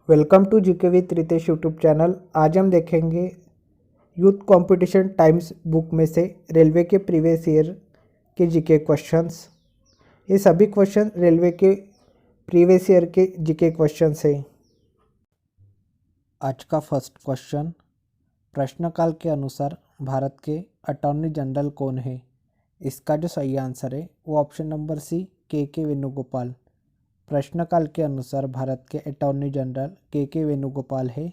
Welcome to GK with Ritesh YouTube channel. आज हम देखेंगे यूथ कंपटीशन टाइम्स बुक में से रेलवे के प्रीवियस ईयर के जीके क्वेश्चंस। ये सभी क्वेश्चन रेलवे के प्रीवियस ईयर के जीके क्वेश्चंस हैं। आज का फर्स्ट क्वेश्चन, प्रश्नकाल के अनुसार भारत के अटॉर्नी जनरल कौन है? इसका जो सही आंसर है वो ऑप्शन नंबर सी के वेणुगोपाल। प्रश्नकाल के अनुसार भारत के अटॉर्नी जनरल के वेणुगोपाल है।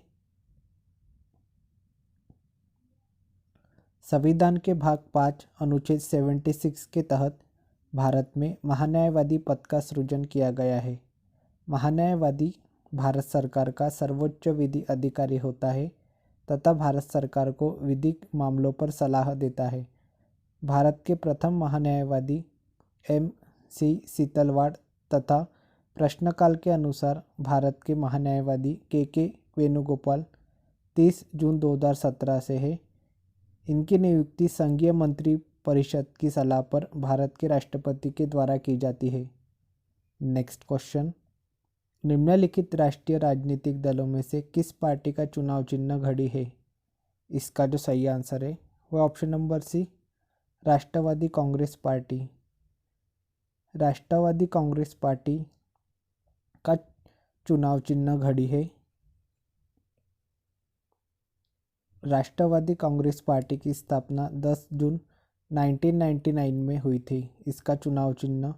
संविधान के भाग 5 अनुच्छेद 76 के तहत भारत में महान्यायवादी पद का सृजन किया गया है। महान्यायवादी भारत सरकार का सर्वोच्च विधि अधिकारी होता है तथा भारत सरकार को विधिक मामलों पर सलाह देता है। भारत के प्रथम महान्यायवादी M.C. सीतलवाड़ तथा प्रश्नकाल के अनुसार भारत के महान्यायवादी के वेणुगोपाल 30 जून 2017 से है। इनकी नियुक्ति संघीय मंत्री परिषद की सलाह पर भारत के राष्ट्रपति के द्वारा की जाती है। नेक्स्ट क्वेश्चन, निम्नलिखित राष्ट्रीय राजनीतिक दलों में से किस पार्टी का चुनाव चिन्ह घड़ी है? इसका जो सही आंसर है वह ऑप्शन नंबर सी राष्ट्रवादी कांग्रेस पार्टी। राष्ट्रवादी कांग्रेस पार्टी का चुनाव चिन्ह घड़ी है। राष्ट्रवादी कांग्रेस पार्टी की स्थापना 10 जून 1999 में हुई थी। इसका चुनाव चिन्ह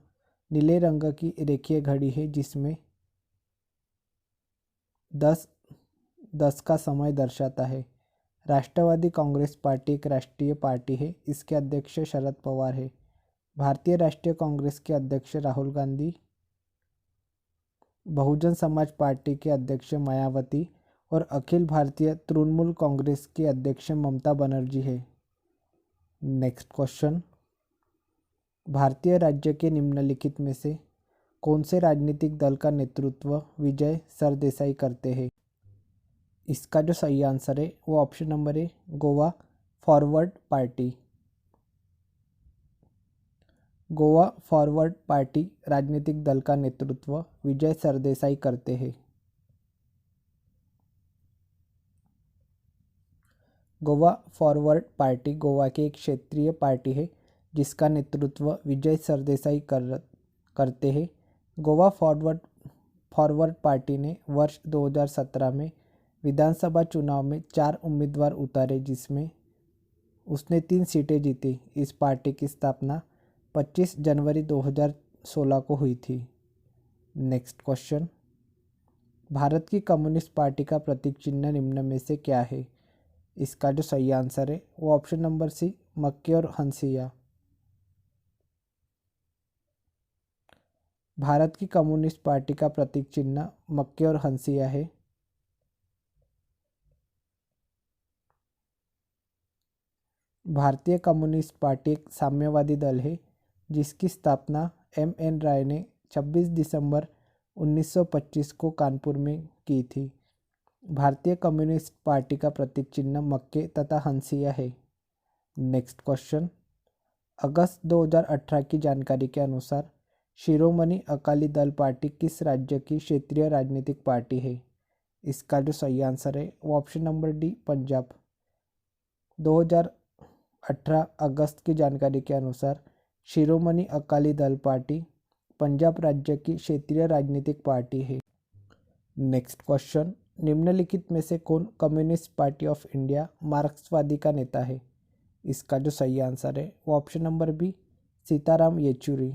नीले रंग की रेखीय घड़ी है जिसमें 10 का समय दर्शाता है। राष्ट्रवादी कांग्रेस पार्टी एक राष्ट्रीय पार्टी है। इसके अध्यक्ष शरद पवार है। भारतीय राष्ट्रीय कांग्रेस के अध्यक्ष राहुल गांधी, बहुजन समाज पार्टी के अध्यक्ष मायावती और अखिल भारतीय तृणमूल कांग्रेस के अध्यक्ष ममता बनर्जी है। नेक्स्ट क्वेश्चन, भारतीय राज्य के निम्नलिखित में से कौन से राजनीतिक दल का नेतृत्व विजय सरदेसाई करते हैं? इसका जो सही आंसर है वो option number A Goa forward party. Goa forward party राजनीतिक दल का नेतृत्व विजय सरदेसाई करते हैं। गोवा फॉरवर्ड पार्टी गोवा की एक क्षेत्रीय पार्टी है जिसका नेतृत्व विजय सरदेसाई करते हैं। गोवा फॉरवर्ड पार्टी ने वर्ष 2017 में विधानसभा चुनाव में 4 उम्मीदवार उतारे जिसमें उसने 3 सीटें जीती। इस पार्टी की स्थापना 25 जनवरी 2016 को हुई थी। नेक्स्ट क्वेश्चन, भारत की कम्युनिस्ट पार्टी का प्रतीक चिन्ह निम्न में से क्या है? इसका जो सही आंसर है वो ऑप्शन नंबर सी मक्के और हंसिया। भारत की कम्युनिस्ट पार्टी का प्रतीक चिन्ह मक्के और हंसिया है। भारतीय कम्युनिस्ट पार्टी एक साम्यवादी दल है जिसकी स्थापना M.N. राय ने 26 दिसंबर 1925 को कानपुर में की थी। भारतीय कम्युनिस्ट पार्टी का प्रतीक चिन्ह मक्के तथा हंसिया है। नेक्स्ट क्वेश्चन, अगस्त 2018 की जानकारी के अनुसार शिरोमणि अकाली दल पार्टी किस राज्य की क्षेत्रीय राजनीतिक पार्टी है? इसका जो सही आंसर है वो ऑप्शन नंबर डी पंजाब। 2018 अगस्त की जानकारी के अनुसार शिरोमणि अकाली दल पार्टी पंजाब राज्य की क्षेत्रीय राजनीतिक पार्टी है। नेक्स्ट क्वेश्चन, निम्नलिखित में से कौन कम्युनिस्ट पार्टी ऑफ इंडिया मार्क्सवादी का नेता है? इसका जो सही आंसर है वो option number B Sitaram Yechury.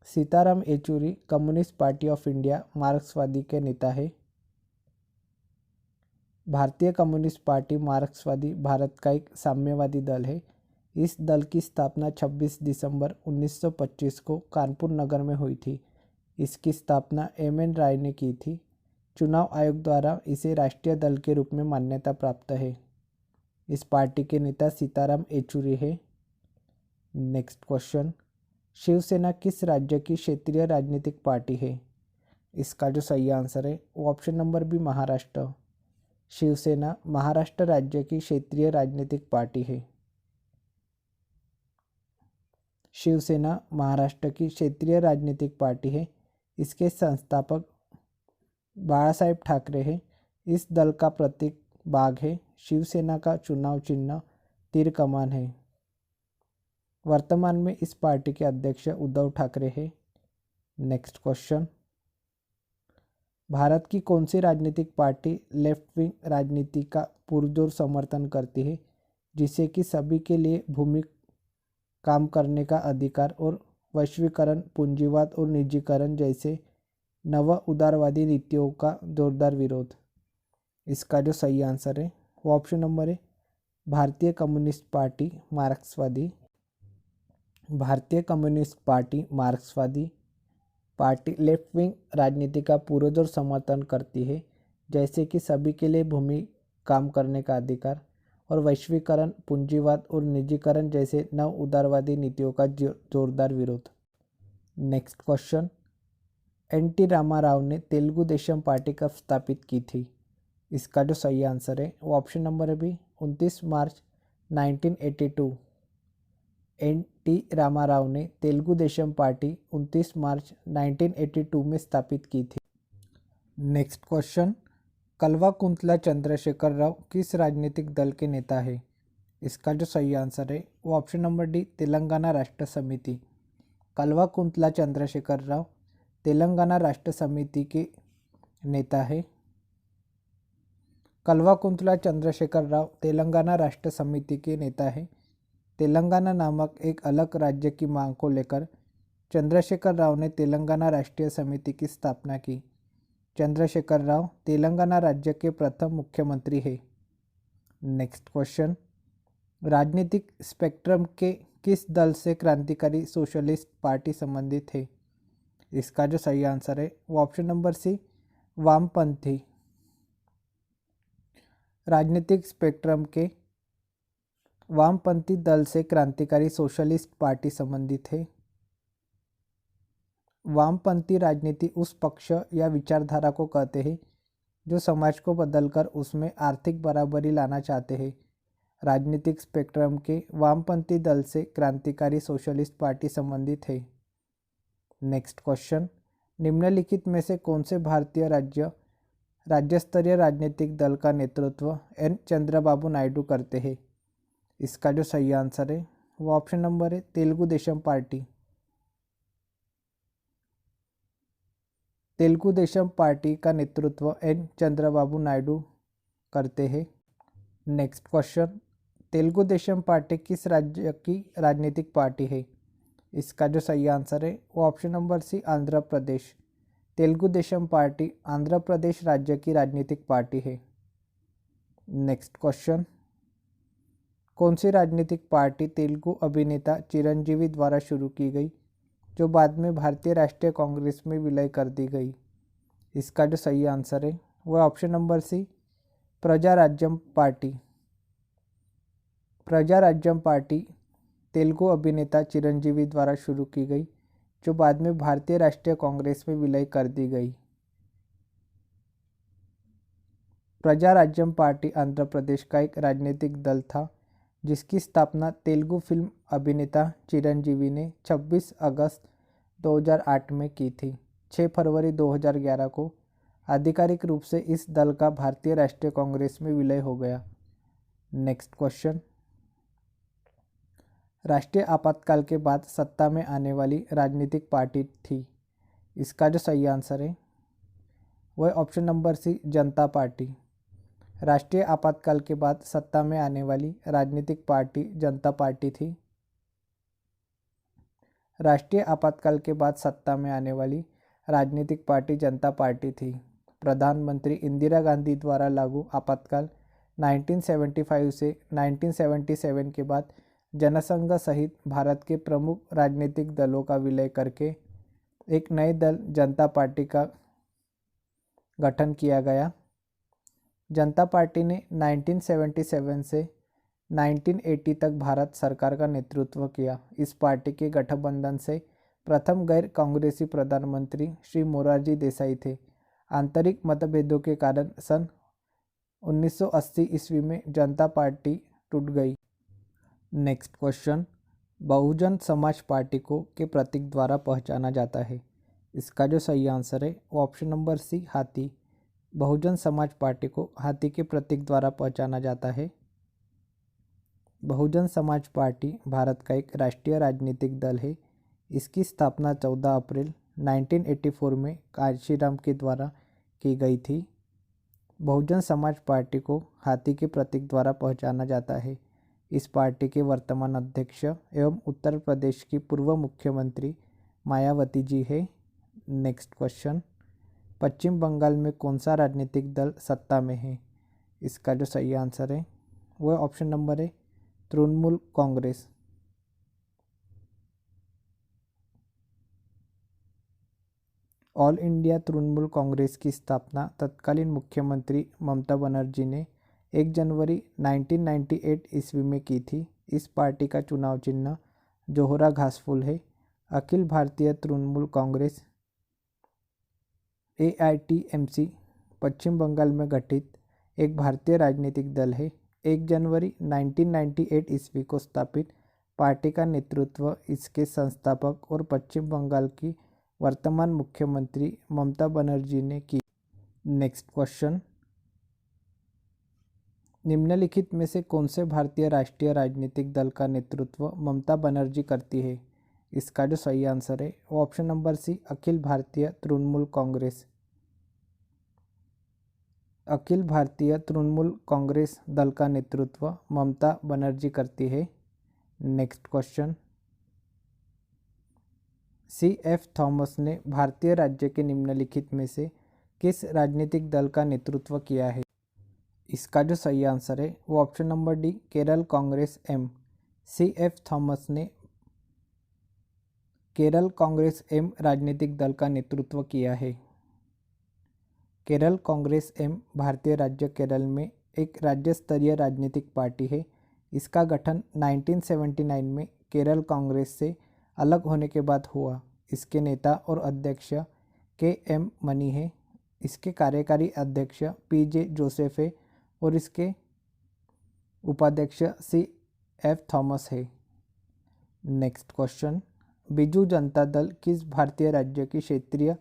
Sitaram Yechury communist party of India मार्क्सवादी के नेता है। भारतीय कम्युनिस्ट पार्टी मार्क्सवादी भारत का एक साम्यवादी दल है। इस दल की स्थापना 26 दिसंबर 1925 को कानपुर नगर में हुई थी। इसकी स्थापना M.N. राय ने की थी। चुनाव आयोग द्वारा इसे राष्ट्रीय दल के रूप में मान्यता प्राप्त है। इस पार्टी के नेता सीताराम येचुरी है। नेक्स्ट क्वेश्चन, शिवसेना किस राज्य की क्षेत्रीय राजनीतिक पार्टी है? इसका जो सही आंसर है वो option number B Maharashtra. Shiv Sena Maharashtra राज्य की क्षेत्रीय राजनीतिक पार्टी है। शिवसेना महाराष्ट्र की क्षेत्रीय राजनीतिक पार्टी है। इसके संस्थापक बाला साहेब ठाकरे है। इस दल का प्रतीक बाघ है। शिवसेना का चुनाव चिन्ह तीर कमान है। वर्तमान में इस पार्टी के अध्यक्ष उद्धव ठाकरे हैं। नेक्स्ट क्वेश्चन, भारत की कौन सी राजनीतिक पार्टी लेफ्ट विंग राजनीति का पुरजोर समर्थन करती है, जिसे कि सभी के लिए भूमि, काम करने का अधिकार और वैश्वीकरण, पूंजीवाद और निजीकरण जैसे नव उदारवादी नीतियों का जोरदार विरोध? इसका जो सही आंसर है वो ऑप्शन नंबर है भारतीय कम्युनिस्ट पार्टी मार्क्सवादी। भारतीय कम्युनिस्ट पार्टी मार्क्सवादी पार्टी लेफ्ट विंग राजनीति का पुरजोर समर्थन करती है, जैसे कि सभी के लिए भूमि, काम करने का अधिकार और वैश्वीकरण, पूंजीवाद और निजीकरण जैसे नव उदारवादी नीतियों का जोरदार विरोध। Next question, NT. रामाराव ने तेलुगु देशम पार्टी कब स्थापित की थी? इसका जो सही आंसर है वो ऑप्शन नंबर है बी 29 मार्च 1982। एन.टी. रामाराव ने तेलुगु देशम पार्टी 29 मार्च 1982 में स्थापित की थी। नेक्स्ट क्वेश्चन, कल्वाकुंतला चंद्रशेखर राव किस राजनीतिक दल के नेता है? इसका जो सही आंसर है वो ऑप्शन नंबर डी तेलंगाना राष्ट्र समिति। कल्वाकुंतला चंद्रशेखर राव तेलंगाना राष्ट्र समिति के नेता है। कल्वाकुंतला चंद्रशेखर राव तेलंगाना राष्ट्र समिति के नेता है। तेलंगाना नामक एक अलग राज्य की मांग को लेकर चंद्रशेखर राव ने तेलंगाना राष्ट्रीय समिति की स्थापना की। चंद्रशेखर राव तेलंगाना राज्य के प्रथम मुख्यमंत्री हैं। नेक्स्ट क्वेश्चन, राजनीतिक स्पेक्ट्रम के किस दल से क्रांतिकारी सोशलिस्ट पार्टी संबंधित है? इसका जो सही आंसर है वो ऑप्शन नंबर सी वामपंथी। राजनीतिक स्पेक्ट्रम के वामपंथी दल से क्रांतिकारी सोशलिस्ट पार्टी संबंधित है। वामपंथी राजनीति उस पक्ष या विचारधारा को कहते हैं जो समाज को बदलकर उसमें आर्थिक बराबरी लाना चाहते हैं। राजनीतिक स्पेक्ट्रम के वामपंथी दल से क्रांतिकारी सोशलिस्ट पार्टी संबंधित है। नेक्स्ट क्वेश्चन, निम्नलिखित में से कौन से भारतीय राज्य स्तरीय राजनीतिक दल का नेतृत्व एन चंद्रबाबू नायडू करते हैं? इसका जो सही आंसर है वो ऑप्शन नंबर है तेलुगु देशम पार्टी। तेलुगु देशम पार्टी का नेतृत्व एन चंद्रबाबू नायडू करते हैं। Next question, Telugu Desam party किस राज्य की राजनीतिक पार्टी है? इसका जो सही आंसर है वो ऑप्शन नंबर सी आंध्र प्रदेश। तेलुगु देशम पार्टी आंध्र प्रदेश राज्य की राजनीतिक पार्टी है। नेक्स्ट क्वेश्चन, कौन सी राजनीतिक पार्टी तेलुगु अभिनेता चिरंजीवी द्वारा शुरू की गई, जो बाद में भारतीय राष्ट्रीय कांग्रेस में विलय कर दी गई? इसका जो सही आंसर है वह ऑप्शन नंबर सी प्रजा राज्यम पार्टी। प्रजा राज्यम पार्टी तेलुगु अभिनेता चिरंजीवी द्वारा शुरू की गई, जो बाद में भारतीय राष्ट्रीय कांग्रेस में विलय कर दी गई। प्रजा राज्यम पार्टी आंध्र प्रदेश का एक राजनीतिक दल था, जिसकी स्थापना तेलुगु फिल्म अभिनेता चिरंजीवी ने 26 अगस्त 2008 में की थी। 6 फरवरी 2011 को आधिकारिक रूप से इस दल का भारतीय राष्ट्रीय कांग्रेस में विलय हो गया। नेक्स्ट क्वेश्चन, राष्ट्रीय आपातकाल के बाद सत्ता में आने वाली राजनीतिक पार्टी थी? इसका जो सही आंसर है वह ऑप्शन नंबर सी जनता पार्टी। राष्ट्रीय आपातकाल के बाद सत्ता में आने वाली राजनीतिक पार्टी जनता पार्टी थी। राष्ट्रीय आपातकाल के बाद सत्ता में आने वाली राजनीतिक पार्टी जनता पार्टी थी। प्रधानमंत्री इंदिरा गांधी द्वारा लागू आपातकाल 1975 से 1977 के बाद जनसंघ सहित भारत के प्रमुख राजनीतिक दलों का विलय करके एक नए दल जनता पार्टी का गठन किया गया। जनता पार्टी ने 1977 से 1980 तक भारत सरकार का नेतृत्व किया। इस पार्टी के गठबंधन से प्रथम गैर कांग्रेसी प्रधानमंत्री श्री मोरारजी देसाई थे। आंतरिक मतभेदों के कारण सन 1980 ईस्वी में जनता पार्टी टूट गई। Next question, Bahujan Samaj party को के प्रतीक द्वारा पहचाना जाता है? इसका जो सही आंसर है वो ऑप्शन नंबर सी हाथी। बहुजन समाज पार्टी को हाथी के प्रतीक द्वारा पहचाना जाता है। बहुजन समाज पार्टी भारत का एक राष्ट्रीय राजनीतिक दल है। इसकी स्थापना 14 अप्रैल 1984 में कांशीराम के द्वारा की गई थी। बहुजन समाज पार्टी को हाथी के प्रतीक द्वारा पहचाना जाता है। इस पार्टी के वर्तमान अध्यक्ष एवं उत्तर प्रदेश की पूर्व मुख्यमंत्री मायावती जी है। नेक्स्ट क्वेश्चन, पश्चिम बंगाल में कौन सा राजनीतिक दल सत्ता में है? इसका जो सही आंसर है वो ऑप्शन नंबर है तृणमूल कांग्रेस। ऑल इंडिया तृणमूल कांग्रेस की स्थापना तत्कालीन मुख्यमंत्री ममता बनर्जी ने 1 जनवरी 1998 ईस्वी में की थी। इस पार्टी का चुनाव चिन्ह जोहरा घासफूल है। अखिल भारतीय तृणमूल कांग्रेस AITMC पश्चिम बंगाल में गठित एक भारतीय राजनीतिक दल है। 1 जनवरी 1998 ईस्वी को स्थापित पार्टी का नेतृत्व इसके संस्थापक और पश्चिम बंगाल की वर्तमान मुख्यमंत्री ममता बनर्जी ने की। नेक्स्ट क्वेश्चन, निम्नलिखित में से कौन से भारतीय राष्ट्रीय राजनीतिक दल का नेतृत्व ममता बनर्जी करती है? इसका जो सही आंसर है वो ऑप्शन नंबर सी अखिल भारतीय तृणमूल कांग्रेस। अखिल भारतीय तृणमूल कांग्रेस दल का नेतृत्व ममता बनर्जी करती है। नेक्स्ट क्वेश्चन, CF थॉमस ने भारतीय राज्य के निम्नलिखित में से किस राजनीतिक दल का नेतृत्व किया है? इसका जो सही आंसर है वो option number D Kerala Congress M. CF Thomas ने केरल कांग्रेस एम राजनीतिक दल का नेतृत्व किया है। केरल कांग्रेस एम भारतीय राज्य केरल में एक राज्य स्तरीय राजनीतिक पार्टी है। इसका गठन 1979 में केरल कांग्रेस से अलग होने के बाद हुआ। इसके नेता और अध्यक्ष KM मनी है। इसके कार्यकारी अध्यक्ष PJ जोसेफ है और इसके उपाध्यक्ष CF थॉमस है। नेक्स्ट क्वेश्चन, बीजू जनता दल किस भारतीय राज्य की क्षेत्रीय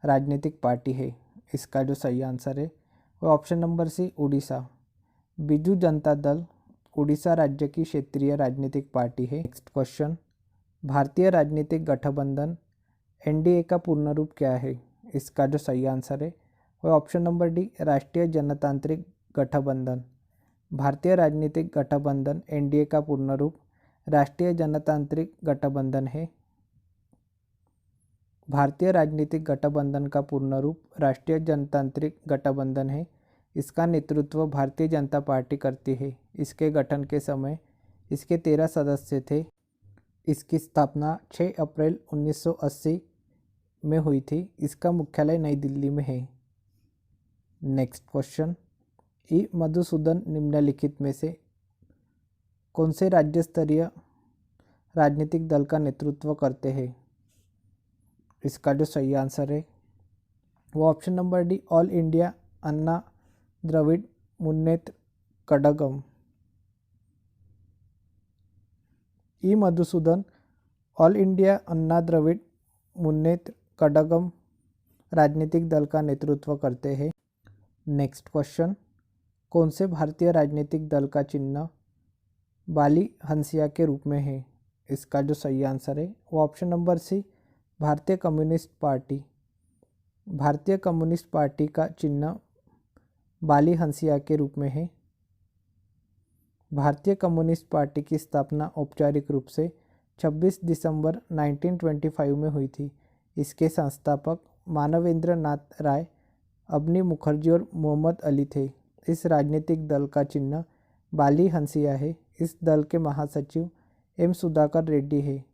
राजनीतिक पार्टी है? इसका जो सही आंसर है वो option number C Orissa. Biju Janata Dal Orissa राज्य की क्षेत्रीय राजनीतिक पार्टी है। नेक्स्ट क्वेश्चन, भारतीय राजनीतिक गठबंधन NDA का पूर्ण रूप क्या है? इसका जो सही आंसर है वो ऑप्शन नंबर डी राष्ट्रीय जनतांत्रिक गठबंधन। भारतीय राजनीतिक गठबंधन NDA का पूर्ण रूप राष्ट्रीय जनतांत्रिक गठबंधन है। भारतीय राजनीतिक गठबंधन का पूर्ण रूप राष्ट्रीय जनतांत्रिक गठबंधन है। इसका नेतृत्व भारतीय जनता पार्टी करती है। इसके गठन के समय इसके 13 सदस्य थे। इसकी स्थापना 6 अप्रैल 1980 में हुई थी। इसका मुख्यालय नई दिल्ली में है। नेक्स्ट क्वेश्चन, ई मधुसूदन निम्नलिखित में से कौन से राज्य स्तरीय राजनीतिक दल का नेतृत्व करते हैं? इसका जो सही आंसर है वो option number D all India Anna Dravida Munnetra Kazhagam. E Madhusudan all India Anna Dravida Munnetra Kazhagam राजनीतिक दल का नेतृत्व करते हैं। नेक्स्ट क्वेश्चन, कौन से भारतीय राजनीतिक दल का चिन्ह बाली हंसिया के रूप में है? इसका जो सही आंसर है वो ऑप्शन नंबर सी भारतीय कम्युनिस्ट पार्टी। भारतीय कम्युनिस्ट पार्टी का चिन्ह बाली हंसिया के रूप में है। भारतीय कम्युनिस्ट पार्टी की स्थापना औपचारिक रूप से 26 दिसंबर 1925 में हुई थी। इसके संस्थापक मानवेंद्र नाथ राय, अबनी मुखर्जी और मोहम्मद अली थे। इस राजनीतिक दल का चिन्ह बाली हंसिया है। इस दल के महासचिव M सुधाकर रेड्डी है।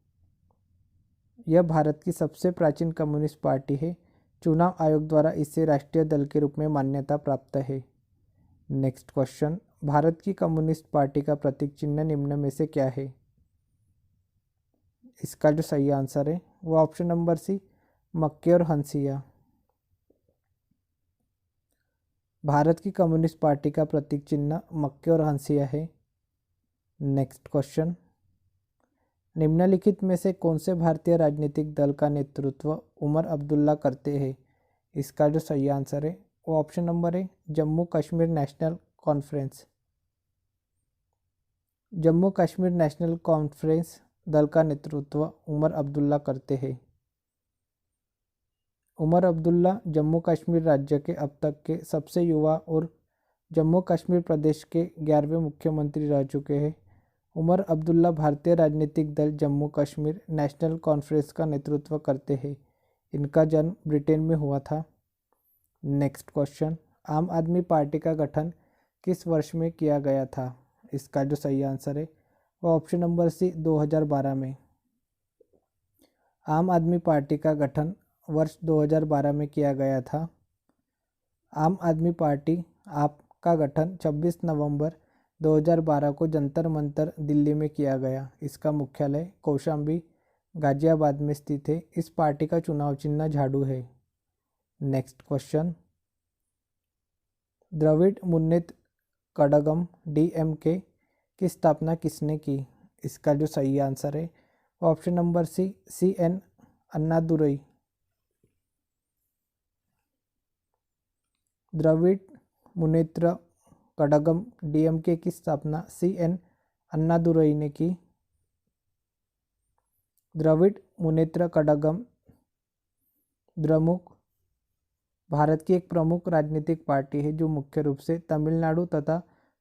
यह भारत की सबसे प्राचीन कम्युनिस्ट पार्टी है। चुनाव आयोग द्वारा इसे राष्ट्रीय दल के रूप में मान्यता प्राप्त है। नेक्स्ट क्वेश्चन, भारत की कम्युनिस्ट पार्टी का प्रतीक चिन्ह निम्न में से क्या है? इसका जो सही आंसर है वो ऑप्शन नंबर सी मक्के और हंसिया। भारत की कम्युनिस्ट पार्टी का प्रतीक चिन्ह मक्के और हंसिया है। नेक्स्ट क्वेश्चन, निम्नलिखित में से कौन से भारतीय राजनीतिक दल का नेतृत्व उमर अब्दुल्ला करते हैं? इसका जो सही आंसर है वो option number A Jammu Kashmir national conference. Jammu Kashmir national conference दल का नेतृत्व उमर अब्दुल्ला करते हैं। उमर अब्दुल्ला जम्मू कश्मीर राज्य के अब तक के सबसे युवा और जम्मू कश्मीर प्रदेश के 11वें मुख्यमंत्री रह चुके हैं। उमर अब्दुल्ला भारतीय राजनीतिक दल जम्मू कश्मीर नेशनल कॉन्फ्रेंस का नेतृत्व करते हैं। इनका जन्म ब्रिटेन में हुआ था। नेक्स्ट क्वेश्चन, आम आदमी पार्टी का गठन किस वर्ष में किया गया था? इसका जो सही आंसर है वो ऑप्शन नंबर सी 2012 में। आम आदमी पार्टी का गठन वर्ष 2012 में किया गया था। आम आदमी पार्टी आप का गठन 26 नवंबर 2012 को जंतर मंतर दिल्ली में किया गया। इसका मुख्यालय कौशाम्बी गाजियाबाद में स्थित है। इस पार्टी का चुनाव चिन्ह झाड़ू है। Next question, Dravida Munnetra Kazhagam DMK की स्थापना किसने की? इसका जो सही आंसर है वो option number C CN Annadurai. Dravida Munnetra Kazhagam DMK की स्थापना CN अन्नादुरई ने की। द्रविड़ मुन्नेत्र कड़गम द्रमुक भारत की एक प्रमुख राजनीतिक पार्टी है जो मुख्य रूप से तमिलनाडु तथा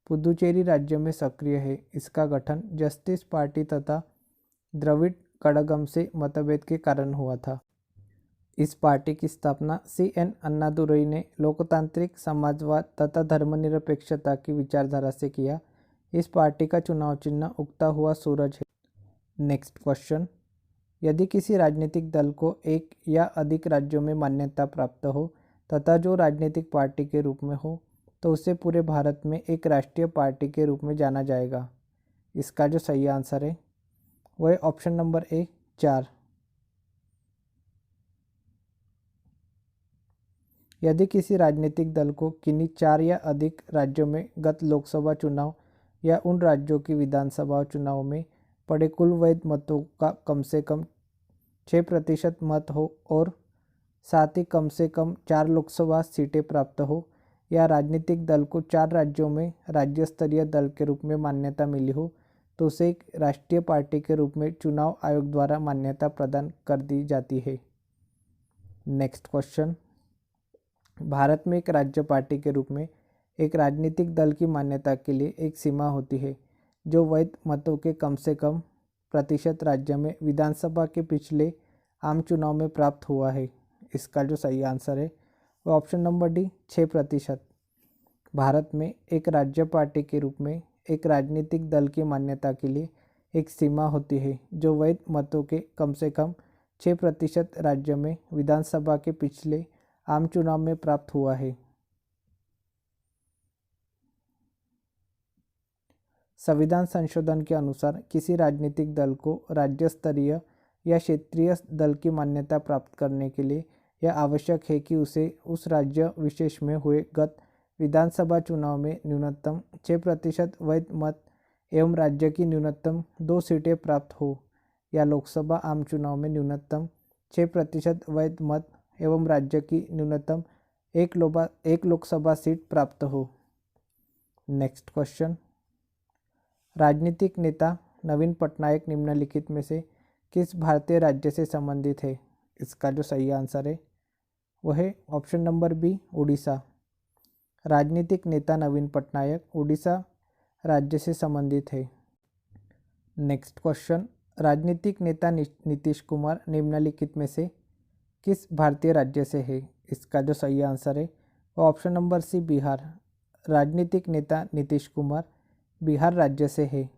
पुदुचेरी राज्य में सक्रिय है। इसका गठन जस्टिस पार्टी तथा द्रविड़ कड़गम से मतभेद के कारण हुआ था। इस पार्टी की स्थापना CN अन्नादुरई ने लोकतांत्रिक समाजवाद तथा धर्मनिरपेक्षता की विचारधारा से किया। इस पार्टी का चुनाव चिन्ह उगता हुआ सूरज है। नेक्स्ट क्वेश्चन, यदि किसी राजनीतिक दल को एक या अधिक राज्यों में मान्यता प्राप्त हो तथा जो राजनीतिक पार्टी के रूप में हो तो उसे पूरे भारत में एक राष्ट्रीय पार्टी के रूप में जाना जाएगा। इसका जो सही आंसर है वह ऑप्शन नंबर ए 4। यदि किसी राजनीतिक दल को किन्हीं 4 या अधिक राज्यों में गत लोकसभा चुनाव या उन राज्यों की विधानसभा चुनाव में पड़े कुल वैध मतों का कम से कम 6% मत हो और साथ ही कम से कम 4 लोकसभा सीटें प्राप्त हो या राजनीतिक दल को 4 राज्यों में राज्य स्तरीय दल के रूप में मान्यता मिली हो तो उसे एक राष्ट्रीय पार्टी के रूप में चुनाव आयोग द्वारा मान्यता प्रदान कर दी जाती है। नेक्स्ट क्वेश्चन, भारत में एक राज्य पार्टी के रूप में एक राजनीतिक दल की मान्यता के लिए एक सीमा होती है जो वैध मतों के कम से कम प्रतिशत राज्य में विधानसभा के पिछले आम चुनाव में प्राप्त हुआ है। इसका जो सही आंसर है वो ऑप्शन नंबर डी 6%। भारत में एक राज्य पार्टी के रूप में एक राजनीतिक दल की मान्यता के लिए एक सीमा होती है जो वैध मतों के कम से कम 6% राज्य में विधानसभा के पिछले आम चुनाव में प्राप्त हुआ है। संविधान संशोधन के अनुसार किसी राजनीतिक दल को राज्य स्तरीय या क्षेत्रीय दल की मान्यता प्राप्त करने के लिए यह आवश्यक है कि उसे उस राज्य विशेष में हुए गत विधानसभा चुनाव में न्यूनतम 6% वैध मत एवं राज्य की न्यूनतम 2 सीटें प्राप्त हो या लोकसभा आम चुनाव में न्यूनतम 6% वैध मत एवं राज्य की न्यूनतम एक लोकसभा सीट प्राप्त हो। नेक्स्ट क्वेश्चन, राजनीतिक नेता नवीन पटनायक निम्नलिखित में से किस भारतीय राज्य से संबंधित है? इसका जो सही आंसर है वह है ऑप्शन नंबर बी उड़ीसा। राजनीतिक नेता नवीन पटनायक उड़ीसा राज्य से संबंधित है। नेक्स्ट क्वेश्चन, राजनीतिक नेता नीतीश कुमार निम्नलिखित में से किस भारतीय राज्य से है? इसका जो सही आंसर है वो ऑप्शन नंबर सी बिहार। राजनीतिक नेता नीतीश कुमार बिहार राज्य से है।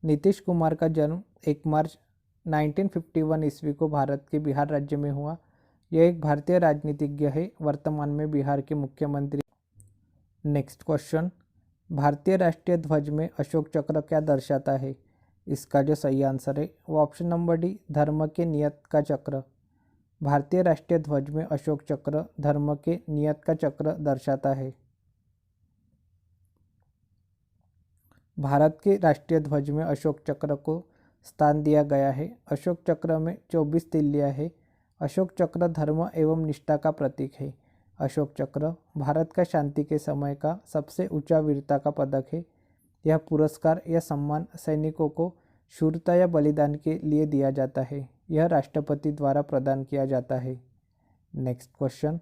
नीतीश कुमार का जन्म 1 मार्च 1951 ईस्वी को भारत के बिहार राज्य में हुआ। यह एक भारतीय राजनीतिज्ञ है, वर्तमान में बिहार के मुख्यमंत्री। नेक्स्ट क्वेश्चन, भारतीय राष्ट्रीय ध्वज में अशोक चक्र क्या दर्शाता है? इसका जो सही आंसर है वो ऑप्शन नंबर डी धर्म के नियत का चक्र। भारतीय राष्ट्रीय ध्वज में अशोक चक्र धर्म के नियत का चक्र दर्शाता है। भारत के राष्ट्रीय ध्वज में अशोक चक्र को स्थान दिया गया है। अशोक चक्र में 24 तिल्लियाँ है अशोक चक्र धर्म एवं निष्ठा का प्रतीक है। अशोक चक्र भारत का शांति के समय का सबसे ऊंचा वीरता का पदक है। यह पुरस्कार या सम्मान सैनिकों को शूरता या बलिदान के लिए दिया जाता है। यह राष्ट्रपति द्वारा प्रदान किया जाता है। नेक्स्ट क्वेश्चन,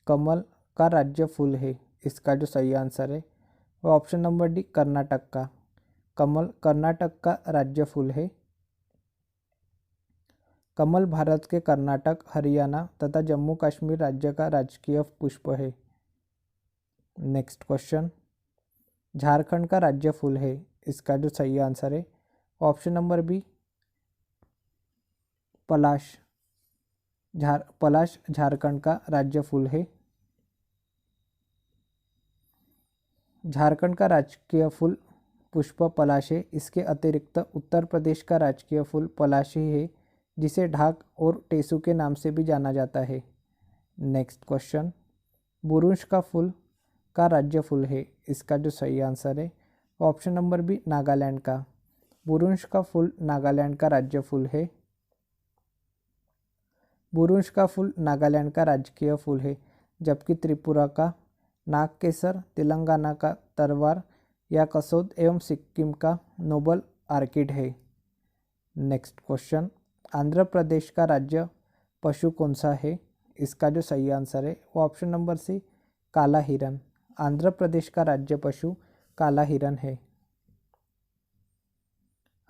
कमल का राज्य फूल है। इसका जो सही आंसर है वो ऑप्शन नंबर डी कर्नाटक का। कमल कर्नाटक का राज्य फूल है। कमल भारत के कर्नाटक, हरियाणा तथा जम्मू कश्मीर राज्य का राजकीय पुष्प है। नेक्स्ट क्वेश्चन, झारखंड का राज्य फूल है। इसका जो सही आंसर है ऑप्शन नंबर बी पलाश। पलाश झारखंड का राज्य फूल है। झारखंड का राजकीय फूल पुष्प पलाश है। इसके अतिरिक्त उत्तर प्रदेश का राजकीय फूल पलाश ही है, जिसे ढाक और टेसू के नाम से भी जाना जाता है। नेक्स्ट क्वेश्चन, बुरुंश का फूल का राज्य फूल है। इसका जो सही आंसर है ऑप्शन नंबर बी नागालैंड का। बुरुंश का फूल नागालैंड का राज्य फूल है। बुरुंश का फूल नागालैंड का राजकीय फूल है, जबकि त्रिपुरा का नागकेसर, तेलंगाना का तरवार या कसौद एवं सिक्किम का नोबल आर्किड है। नेक्स्ट क्वेश्चन, आंध्र प्रदेश का राज्य पशु कौन सा है। इसका जो सही आंसर है वो ऑप्शन नंबर सी काला हिरन। आंध्र प्रदेश का राज्य पशु काला हिरन है।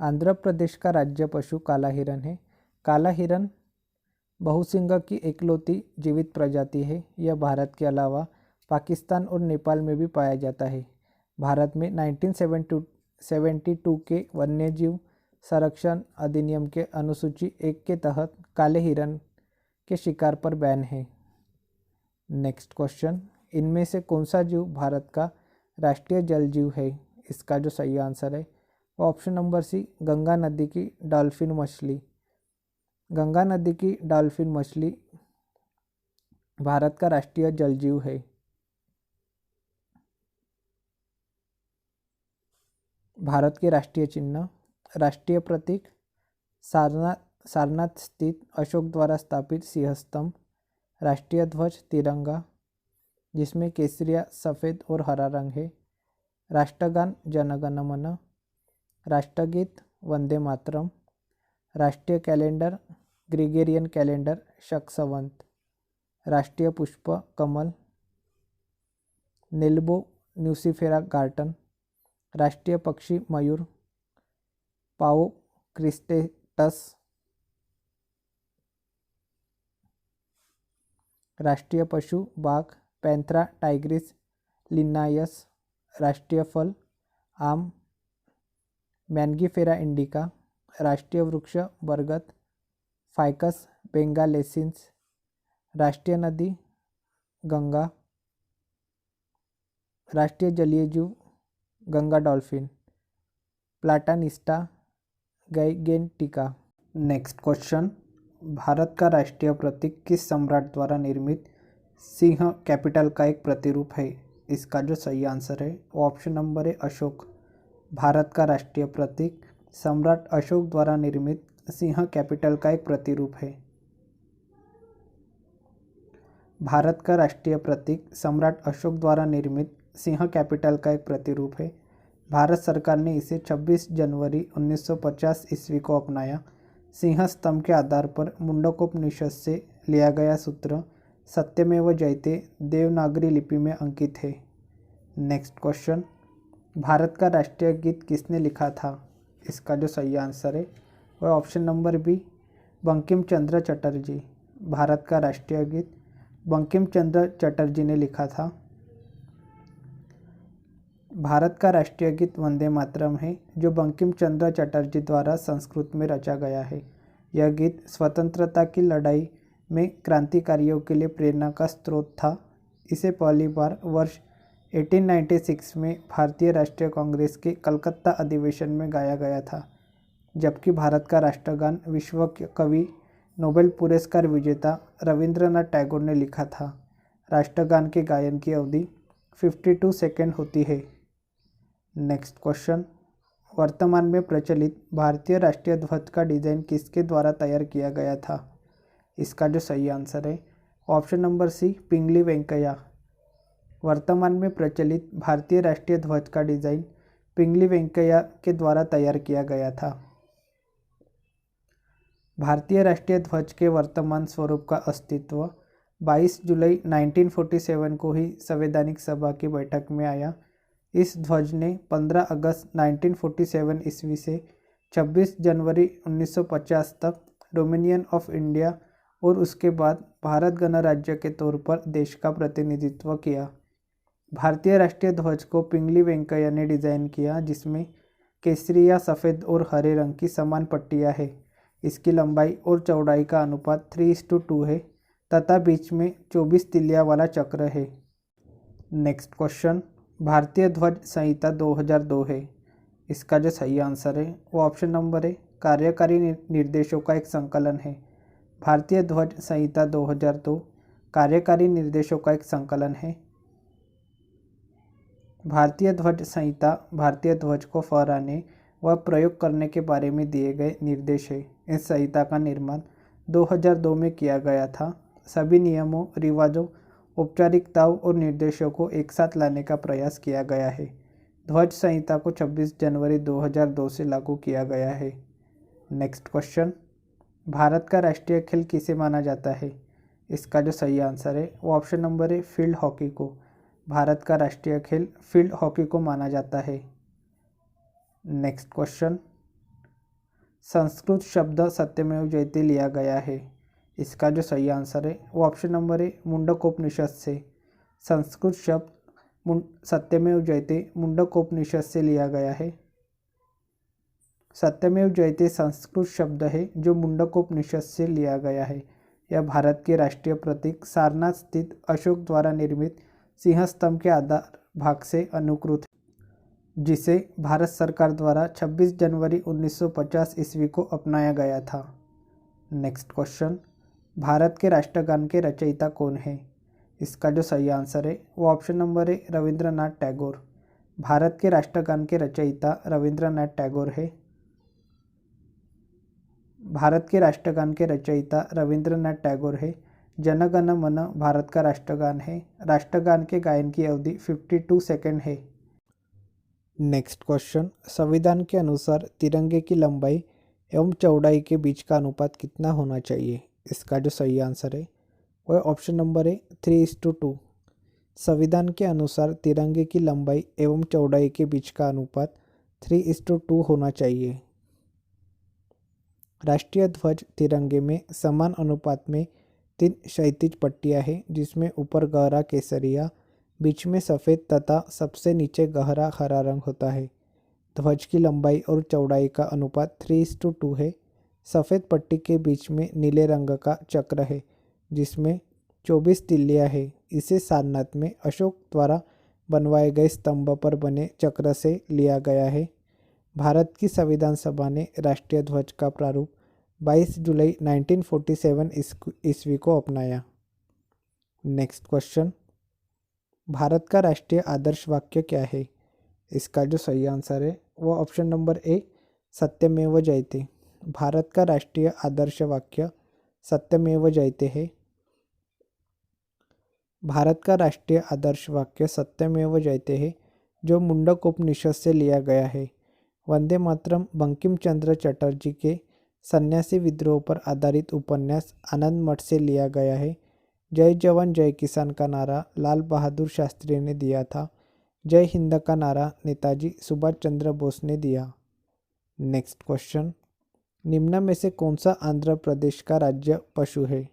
आंध्र प्रदेश का राज्य पशु काला हिरन है। काला हिरन बहुसिंग की इकलौती जीवित प्रजाति है। यह भारत के अलावा पाकिस्तान और नेपाल में भी पाया जाता है। भारत में 1972 के वन्यजीव संरक्षण अधिनियम के अनुसूची 1 के तहत काले हिरन के शिकार पर बैन है। नेक्स्ट क्वेश्चन, इनमें से कौन सा जीव भारत का राष्ट्रीय जल जीव है। इसका जो सही आंसर है वो ऑप्शन नंबर सी गंगा नदी की डॉल्फिन मछली। गंगा नदी की डॉल्फिन मछली भारत का राष्ट्रीय जल जीव है। भारत के राष्ट्रीय चिन्ह, राष्ट्रीय प्रतीक सारनाथ स्थित अशोक द्वारा स्थापित सिंह स्तंभ, राष्ट्रीय ध्वज तिरंगा जिसमें केसरिया, सफ़ेद और हरा रंग है, राष्ट्रगान जन गण मन, राष्ट्रगीत वंदे मातरम, राष्ट्रीय कैलेंडर ग्रेगोरियन कैलेंडर शक संवत, राष्ट्रीय पुष्प कमल, नेल्बो न्यूसिफेरा गार्टन, राष्ट्रीय पक्षी मयूर, पाओ क्रिस्टेटस, राष्ट्रीय पशु बाघ पैंथरा टाइग्रिस लिन्नायस, राष्ट्रीय फल आम मैंगीफेरा इंडिका, राष्ट्रीय वृक्ष बरगद फाइकस बेंगालेसिन्स, राष्ट्रीय नदी गंगा, राष्ट्रीय जलीय जीव Ganga dolphin, Platanista gangetica. Next question, Bharat का राष्ट्रीय प्रतीक किस सम्राट द्वारा निर्मित सिंह कैपिटल का एक प्रतिरूप है। इसका जो सही आंसर है वो ऑप्शन नंबर है अशोक। भारत का राष्ट्रीय प्रतीक सम्राट अशोक द्वारा निर्मित सिंह कैपिटल का एक प्रतिरूप है। भारत का राष्ट्रीय प्रतीक सम्राट अशोक द्वारा निर्मित सिंह कैपिटल का एक प्रतिरूप है। भारत सरकार ने इसे 26 जनवरी 1950 ईस्वी को अपनाया। सिंह स्तंभ के आधार पर मुंडकोपनिषद से लिया गया सूत्र सत्यमेव जयते देवनागरी लिपि में अंकित है। नेक्स्ट क्वेश्चन, भारत का राष्ट्रीय गीत किसने लिखा था। इसका जो सही आंसर है वह option number B Bankim Chandra Chatterjee. Bharat का राष्ट्रीय गीत बंकिम चंद्र चटर्जी ने लिखा था। भारत का राष्ट्रीय गीत वंदे मातरम है, जो बंकिम चंद्र चटर्जी द्वारा संस्कृत में रचा गया है। यह गीत स्वतंत्रता की लड़ाई में क्रांतिकारियों के लिए प्रेरणा का स्रोत था। इसे पहली बार वर्ष 1896 में भारतीय राष्ट्रीय कांग्रेस के कलकत्ता अधिवेशन में गाया गया था, जबकि भारत का राष्ट्रगान विश्व कवि नोबेल पुरस्कार विजेता रविंद्रनाथ टैगोर ने लिखा था। राष्ट्रगान के गायन की अवधि 52 सेकंड होती है। नेक्स्ट क्वेश्चन, वर्तमान में प्रचलित भारतीय राष्ट्रीय ध्वज का डिज़ाइन किसके द्वारा तैयार किया गया था। इसका जो सही आंसर है ऑप्शन नंबर सी पिंगली वेंकैया। वर्तमान में प्रचलित भारतीय राष्ट्रीय ध्वज का डिज़ाइन पिंगली वेंकैया के द्वारा तैयार किया गया था। भारतीय राष्ट्रीय ध्वज के वर्तमान स्वरूप का अस्तित्व 22 जुलाई 1947 को ही संवैधानिक सभा की बैठक में आया। इस ध्वज ने 15 अगस्त 1947 ईस्वी से 26 जनवरी 1950 तक डोमिनियन ऑफ इंडिया और उसके बाद भारत गणराज्य के तौर पर देश का प्रतिनिधित्व किया। भारतीय राष्ट्रीय ध्वज को पिंगली वेंकैया ने डिज़ाइन किया, जिसमें केसरी या सफ़ेद और हरे रंग की समान पट्टियाँ हैं। इसकी लंबाई और चौड़ाई का अनुपात 3:2 है तथा बीच में 24 तिल्लियाँ वाला चक्र है। नेक्स्ट क्वेश्चन, भारतीय ध्वज संहिता 2002 है। इसका जो सही आंसर है वो ऑप्शन नंबर है कार्यकारी निर्देशों का एक संकलन है। भारतीय ध्वज संहिता 2002 कार्यकारी निर्देशों का एक संकलन है। भारतीय ध्वज संहिता भारतीय ध्वज को फहराने व प्रयोग करने के बारे में दिए गए निर्देश है। इस संहिता का निर्माण 2002 में किया गया था। सभी नियमों, रिवाजों, औपचारिकताओं और निर्देशों को एक साथ लाने का प्रयास किया गया है। ध्वज संहिता को 26 जनवरी 2002 से लागू किया गया है। नेक्स्ट क्वेश्चन, भारत का राष्ट्रीय खेल किसे माना जाता है? इसका जो सही आंसर है वो ऑप्शन नंबर है फील्ड हॉकी को। भारत का राष्ट्रीय खेल फील्ड हॉकी को माना जाता है। नेक्स्ट क्वेश्चन, संस्कृत शब्द सत्यमेव जयते लिया गया है। इसका जो सही आंसर है वो ऑप्शन नंबर है मुंडकोपनिषद से। संस्कृत शब्द सत्यमेव जयते मुंडकोपनिषद से लिया गया है। सत्यमेव जयते संस्कृत शब्द है जो मुंडकोपनिषद से लिया गया है। यह भारत के राष्ट्रीय प्रतीक सारनाथ स्थित अशोक द्वारा निर्मित सिंह स्तंभ के आधार भाग से अनुकृत है, जिसे भारत सरकार द्वारा 26 जनवरी 1950 ईस्वी को अपनाया गया था। नेक्स्ट क्वेश्चन, भारत के राष्ट्रगान के रचयिता कौन है? इसका जो सही आंसर है वो ऑप्शन नंबर है रविंद्रनाथ टैगोर। भारत के राष्ट्रगान के रचयिता रविंद्रनाथ टैगोर है। भारत के राष्ट्रगान के रचयिता रविंद्रनाथ टैगोर है। जन गण मन भारत का राष्ट्रगान है। राष्ट्रगान के गायन की अवधि 52 सेकंड है। नेक्स्ट क्वेश्चन, संविधान के अनुसार तिरंगे की लंबाई एवं चौड़ाई के बीच का अनुपात कितना होना चाहिए? इसका जो सही आंसर है वह ऑप्शन नंबर है 3:2। संविधान के अनुसार तिरंगे की लंबाई एवं चौड़ाई के बीच का अनुपात 3:2 होना चाहिए। राष्ट्रीय ध्वज तिरंगे में समान अनुपात में 3 क्षैतिज पट्टियाँ हैं, जिसमें ऊपर गहरा केसरिया, बीच में सफ़ेद तथा सबसे नीचे गहरा हरा रंग होता है। ध्वज की लंबाई और चौड़ाई का अनुपात 3:2 है। सफ़ेद पट्टी के बीच में नीले रंग का चक्र है, जिसमें 24 तिल्लियाँ है। इसे सारनाथ में अशोक द्वारा बनवाए गए स्तंभ पर बने चक्र से लिया गया है। भारत की संविधान सभा ने राष्ट्रीय ध्वज का प्रारूप 22 जुलाई 1947 ईस्वी को अपनाया। नेक्स्ट क्वेश्चन, भारत का राष्ट्रीय आदर्श वाक्य क्या है? इसका जो सही आंसर है वो ऑप्शन नंबर ए सत्यमेव जयते। भारत का राष्ट्रीय आदर्श वाक्य सत्यमेव जयते है। भारत का राष्ट्रीय आदर्श वाक्य सत्यमेव जयते है, जो मुंडकोपनिषद से लिया गया है। वंदे मातरम बंकिम चंद्र चटर्जी के सन्यासी विद्रोह पर आधारित उपन्यास आनंद मठ से लिया गया है। जय जवान जय किसान का नारा लाल बहादुर शास्त्री ने दिया था। जय हिंद का नारा नेताजी सुभाष चंद्र बोस ने दिया। नेक्स्ट क्वेश्चन, निम्न में से कौन सा आंध्र प्रदेश का राज्य पशु है?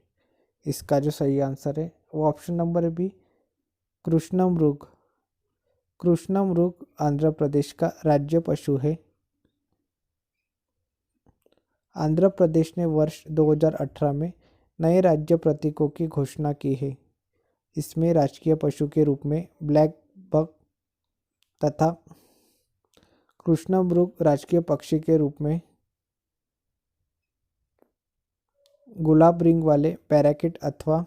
इसका जो सही आंसर है वो option number B कृष्णमृग। कृष्णमृग Andhra Pradesh का राज्य पशु है। आंध्र प्रदेश ने वर्ष 2018 में नए राज्य प्रतीकों की घोषणा की है। इसमें राजकीय पशु के रूप में ब्लैक बक तथा कृष्णमृग राजकीय पक्षी के रूप में गुलाब रिंग वाले पैराकिट अथवा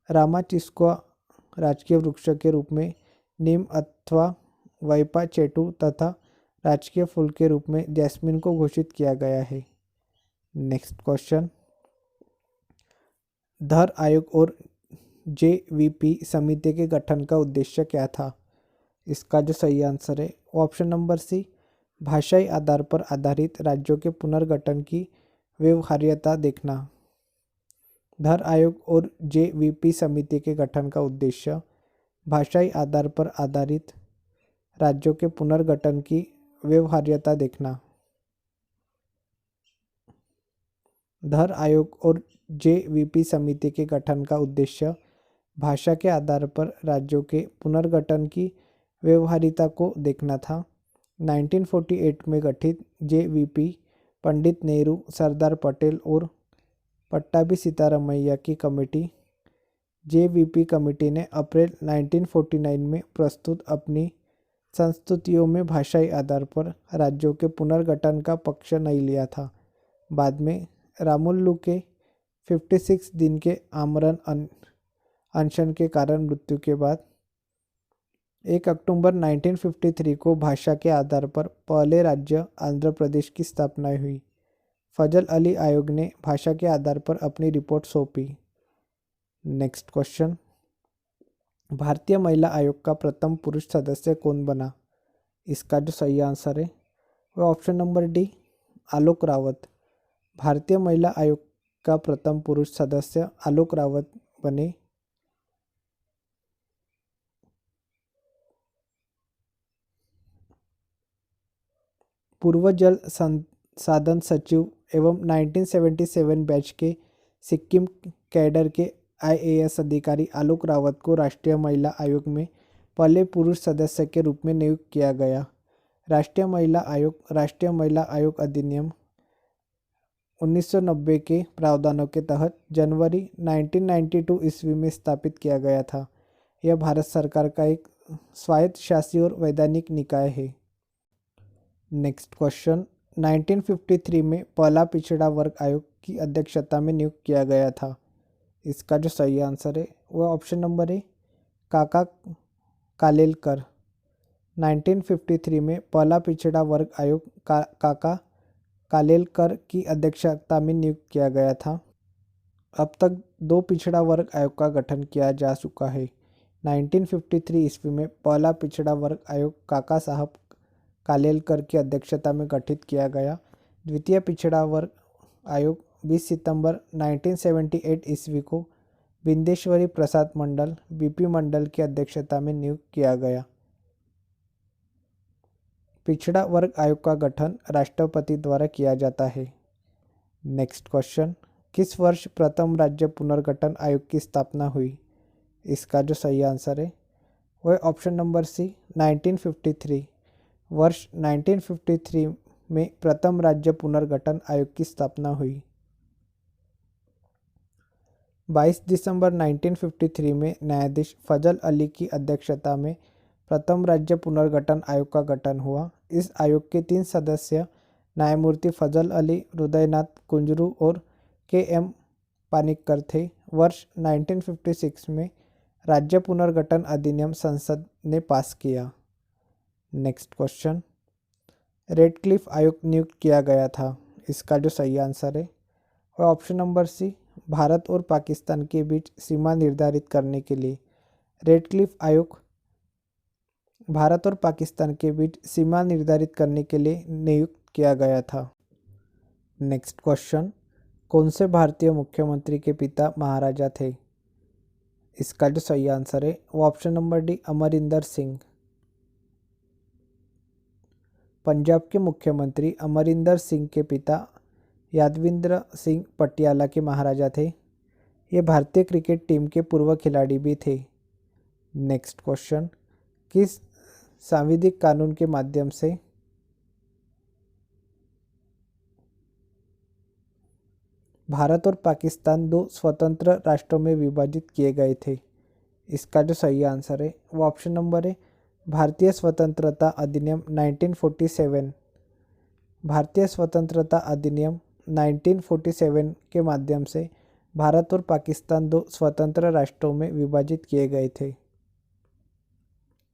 रामाचिस्क्वा राजकीय वृक्ष के रूप में नीम अथवा वैपा चेटू तथा राजकीय फूल के रूप में जैस्मिन को घोषित किया गया है। नेक्स्ट क्वेश्चन, धर आयोग और जेवीपी समिति के गठन का उद्देश्य क्या था? इसका जो सही आंसर है वो ऑप्शन नंबर सी, भाषाई आधार पर आधारित राज्यों के पुनर्गठन की व्यवहार्यता देखना। धर आयोग और जेवीपी समिति के गठन का उद्देश्य भाषाई आधार पर आधारित राज्यों के पुनर्गठन की व्यवहार्यता देखना। धर आयोग और जेवीपी समिति के गठन का उद्देश्य भाषा के आधार पर राज्यों के पुनर्गठन की व्यवहार्यता को देखना था। 1948 में गठित जेवीपी पंडित नेहरू, सरदार पटेल और पट्टाभी सीतारामैया की कमेटी जेवीपी कमेटी ने अप्रैल 1949 में प्रस्तुत अपनी संस्तुतियों में भाषाई आधार पर राज्यों के पुनर्गठन का पक्ष नहीं लिया था। बाद में रामुलु के 56 दिन के आमरण अनशन के कारण मृत्यु के बाद 1 अक्टूबर 1953 को भाषा के आधार पर पहले राज्य आंध्र प्रदेश की स्थापना हुई। फजल अली आयोग ने भाषा के आधार पर अपनी रिपोर्ट सौंपी। नेक्स्ट क्वेश्चन, भारतीय महिला आयोग का प्रथम पुरुष सदस्य कौन बना? इसका जो सही आंसर है वह ऑप्शन नंबर डी, आलोक रावत। भारतीय महिला आयोग का प्रथम पुरुष सदस्य आलोक रावत बने। पूर्व जल संसाधन सचिव एवं 1977 बैच के सिक्किम कैडर के IAS अधिकारी आलोक रावत को राष्ट्रीय महिला आयोग में पहले पुरुष सदस्य के रूप में नियुक्त किया गया। राष्ट्रीय महिला आयोग अधिनियम 1990 के प्रावधानों के तहत जनवरी 1992 ईस्वी में स्थापित किया गया था। यह भारत सरकार का एक स्वायत्तशासी और वैधानिक निकाय है। नेक्स्ट क्वेश्चन, 1953 में पहला पिछड़ा वर्ग आयोग की अध्यक्षता में नियुक्त किया गया था। इसका जो सही आंसर है वह ऑप्शन नंबर ए, काका कालेलकर। 1953 में पहला पिछड़ा वर्ग आयोग काका कालेलकर की अध्यक्षता में नियुक्त किया गया था। अब तक 2 पिछड़ा वर्ग आयोग का गठन किया जा चुका है। 1953 ईस्वी में पहला पिछड़ा वर्ग आयोग काका साहब कालेलकर की अध्यक्षता में गठित किया गया। द्वितीय पिछड़ा वर्ग आयोग 20 सितंबर 1978 ईस्वी को बिंदेश्वरी प्रसाद मंडल बीपी मंडल की अध्यक्षता में नियुक्त किया गया। पिछड़ा वर्ग आयोग का गठन राष्ट्रपति द्वारा किया जाता है। नेक्स्ट क्वेश्चन, किस वर्ष प्रथम राज्य पुनर्गठन आयोग की स्थापना हुई? इसका जो सही आंसर है वह ऑप्शन नंबर सी, 1953। वर्ष 1953 में प्रथम राज्य पुनर्गठन आयोग की स्थापना हुई। 22 दिसंबर 1953 में न्यायाधीश फजल अली की अध्यक्षता में प्रथम राज्य पुनर्गठन आयोग का गठन हुआ। इस आयोग के 3 सदस्य न्यायमूर्ति फजल अली, हृदयनाथ कुंजरू और KM पानिक्कर थे। वर्ष 1956 में राज्य पुनर्गठन अधिनियम संसद ने पास किया। नेक्स्ट क्वेश्चन, रेडक्लिफ आयोग नियुक्त किया गया था। इसका जो सही आंसर है वह ऑप्शन नंबर सी, भारत और पाकिस्तान के बीच सीमा निर्धारित करने के लिए। रेडक्लिफ आयोग भारत और पाकिस्तान के बीच सीमा निर्धारित करने के लिए नियुक्त किया गया था। नेक्स्ट क्वेश्चन, कौन से भारतीय मुख्यमंत्री के पिता महाराजा थे? इसका जो सही आंसर है वो option number D, Amarinder Singh. Punjab के मुख्यमंत्री अमरिंदर सिंह के पिता यादविंद्र सिंह पटियाला के महाराजा थे। ये भारतीय क्रिकेट टीम के पूर्व खिलाड़ी भी थे। नेक्स्ट क्वेश्चन, किस सांविधिक कानून के माध्यम से भारत और पाकिस्तान 2 स्वतंत्र राष्ट्रों में विभाजित किए गए थे? इसका जो सही आंसर है वो ऑप्शन नंबर है, भारतीय स्वतंत्रता अधिनियम 1947। भारतीय स्वतंत्रता अधिनियम 1947 के माध्यम से भारत और पाकिस्तान 2 स्वतंत्र राष्ट्रों में विभाजित किए गए थे।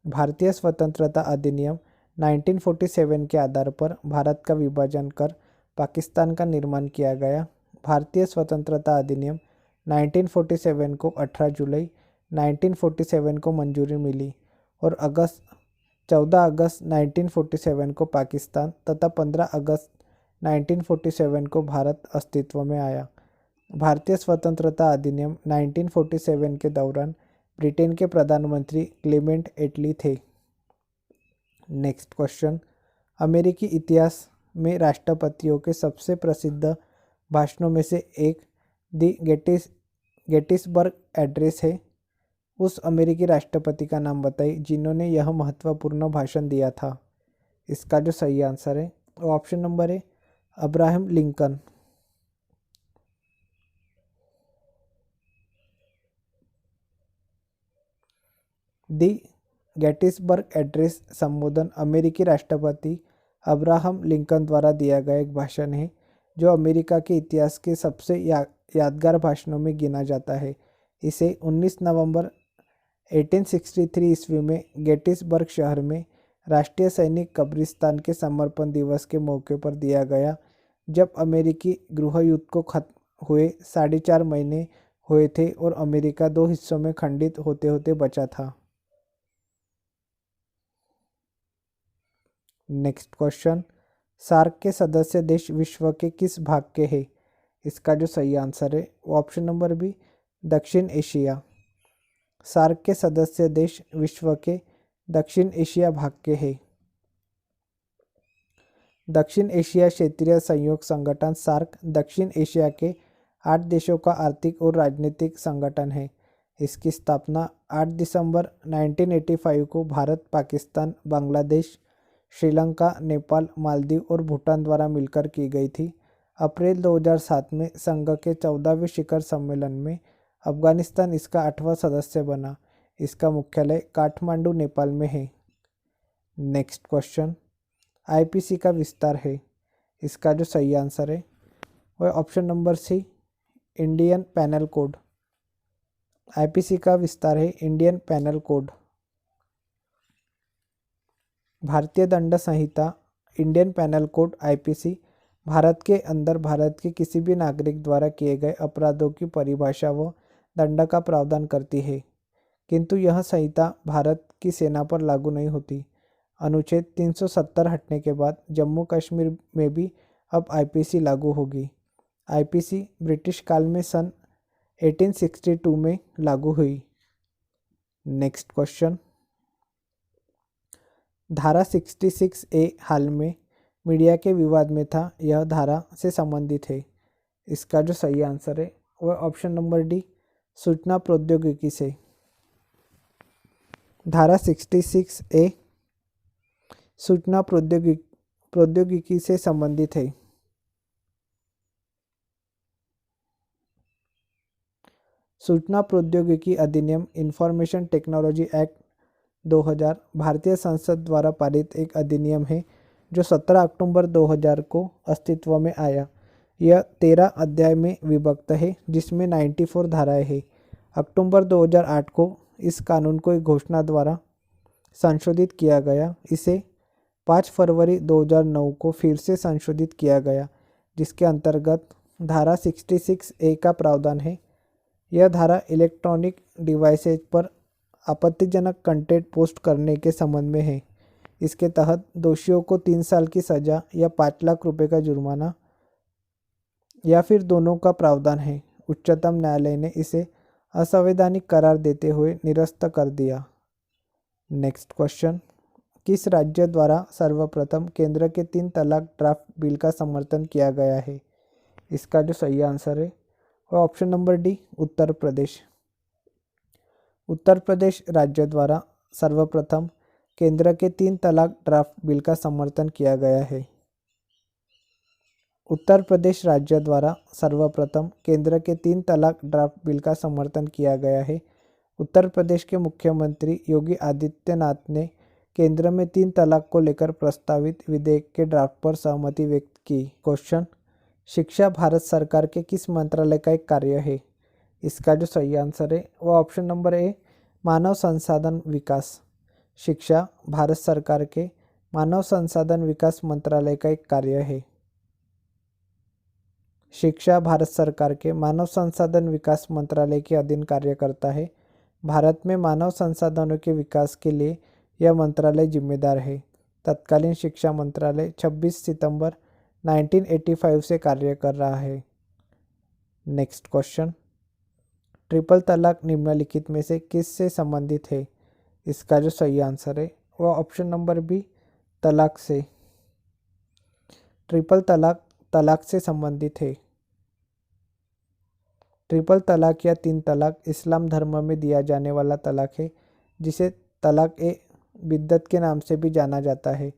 भारतीय स्वतंत्रता अधिनियम 1947 के आधार पर भारत का विभाजन कर पाकिस्तान का निर्माण किया गया। भारतीय स्वतंत्रता अधिनियम 1947 को 18 जुलाई 1947 को मंजूरी मिली और 14 अगस्त 1947 को पाकिस्तान तथा 15 अगस्त 1947 को भारत अस्तित्व में आया। भारतीय स्वतंत्रता अधिनियम 1947 के दौरान ब्रिटेन के प्रधानमंत्री क्लेमेंट एटली थे। नेक्स्ट क्वेश्चन, अमेरिकी इतिहास में राष्ट्रपतियों के सबसे प्रसिद्ध भाषणों में से एक दी गेटिसबर्ग एड्रेस है। उस अमेरिकी राष्ट्रपति का नाम बताइए जिन्होंने यह महत्वपूर्ण भाषण दिया था। इसका जो सही आंसर है वो ऑप्शन नंबर है अब्राहम लिंकन। दी गेटिसबर्ग एड्रेस संबोधन अमेरिकी राष्ट्रपति अब्राहम लिंकन द्वारा दिया गया एक भाषण है जो अमेरिका के इतिहास के सबसे यादगार भाषणों में गिना जाता है। इसे 19 नवंबर 1863 ईस्वी में गेटिसबर्ग शहर में राष्ट्रीय सैनिक कब्रिस्तान के समर्पण दिवस के मौके पर दिया गया, जब अमेरिकी गृह युद्ध को खत्म हुए 4.5 महीने हुए थे और अमेरिका 2 हिस्सों में खंडित होते होते बचा था। नेक्स्ट क्वेश्चन, सार्क के सदस्य देश विश्व के किस भाग के हैं? इसका जो सही आंसर है वो ऑप्शन नंबर बी दक्षिण एशिया। सार्क के सदस्य देश विश्व के दक्षिण एशिया भाग के हैं। दक्षिण एशिया क्षेत्रीय सहयोग संगठन सार्क दक्षिण एशिया के 8 देशों का आर्थिक और राजनीतिक संगठन है। इसकी स्थापना 8 दिसंबर 1985 को भारत, पाकिस्तान, बांग्लादेश, श्रीलंका, नेपाल, मालदीव और भूटान द्वारा मिलकर की गई थी। अप्रैल 2007 में संघ के 14वें शिखर सम्मेलन में अफगानिस्तान इसका 8वां सदस्य बना। इसका मुख्यालय काठमांडू, नेपाल में है। नेक्स्ट क्वेश्चन, आईपीसी का विस्तार है। इसका जो सही आंसर है वह option number C Indian penal code. IPC का विस्तार है इंडियन पैनल कोड। भारतीय दंड संहिता Indian penal code IPC Bharat के अंदर भारत के किसी भी नागरिक द्वारा किए गए अपराधों की परिभाषा व दंड का प्रावधान करती है, किंतु यह संहिता भारत की सेना पर लागू नहीं होती। अनुच्छेद 370 हटने के बाद जम्मू कश्मीर में भी अब आईपीसी लागू होगी। आईपीसी ब्रिटिश काल में सन 1862 में लागू हुई। नेक्स्ट क्वेश्चन, धारा 66A हाल में मीडिया के विवाद में था, यह धारा से संबंधित है। इसका जो सही आंसर है वह ऑप्शन नंबर डी सूचना प्रौद्योगिकी से। धारा 66A सूचना प्रौद्योगिकी से संबंधित है। सूचना प्रौद्योगिकी अधिनियम इंफॉर्मेशन टेक्नोलॉजी एक्ट 2000 भारतीय संसद द्वारा पारित एक अधिनियम है जो 17 अक्टूबर 2000 को अस्तित्व में आया। यह 13 अध्याय में विभक्त है जिसमें 94 धाराएं हैं। अक्टूबर 2008 को इस कानून को एक घोषणा द्वारा संशोधित किया गया। इसे 5 फरवरी 2009 को फिर से संशोधित किया गया, जिसके अंतर्गत धारा 66A का प्रावधान है। यह धारा इलेक्ट्रॉनिक डिवाइसेज पर आपत्तिजनक कंटेंट पोस्ट करने के संबंध में है। इसके तहत दोषियों को 3 साल की सजा या 5 लाख रुपए का जुर्माना या फिर दोनों का प्रावधान है। उच्चतम न्यायालय ने इसे असंवैधानिक करार देते हुए निरस्त कर दिया। नेक्स्ट क्वेश्चन, किस राज्य द्वारा सर्वप्रथम केंद्र के 3 तलाक ड्राफ्ट बिल का समर्थन किया गया है? इसका जो सही आंसर है वह option number D Uttar Pradesh. Uttar Pradesh राज्य द्वारा सर्वप्रथम केंद्र के 3 तलाक ड्राफ्ट बिल का समर्थन किया गया है। उत्तर प्रदेश राज्य द्वारा सर्वप्रथम केंद्र के 3 तलाक ड्राफ्ट बिल का समर्थन किया गया है। उत्तर प्रदेश के मुख्यमंत्री योगी आदित्यनाथ ने केंद्र में 3 तलाक को लेकर प्रस्तावित विधेयक के ड्राफ्ट पर सहमति व्यक्त की। क्वेश्चन, शिक्षा भारत सरकार के किस मंत्रालय का एक कार्य है? इसका जो सही आंसर है वह ऑप्शन नंबर ए मानव संसाधन विकास। शिक्षा भारत सरकार के मानव संसाधन विकास मंत्रालय का एक कार्य है। शिक्षा भारत सरकार के मानव संसाधन विकास मंत्रालय के अधीन कार्य करता है। भारत में मानव संसाधनों के विकास के लिए यह मंत्रालय जिम्मेदार है। तत्कालीन शिक्षा मंत्रालय 26 सितंबर 1985 से कार्य कर रहा है। नेक्स्ट क्वेश्चन, ट्रिपल तलाक निम्नलिखित में से किस से संबंधित है? इसका जो सही आंसर है वह ऑप्शन नंबर बी, तलाक से। ट्रिपल तलाक तलाक से संबंधित है। ट्रिपल तलाक या तीन तलाक इस्लाम धर्म में दिया जाने वाला तलाक है, जिसे तलाक ए बिद्दत के नाम से भी जाना जाता है।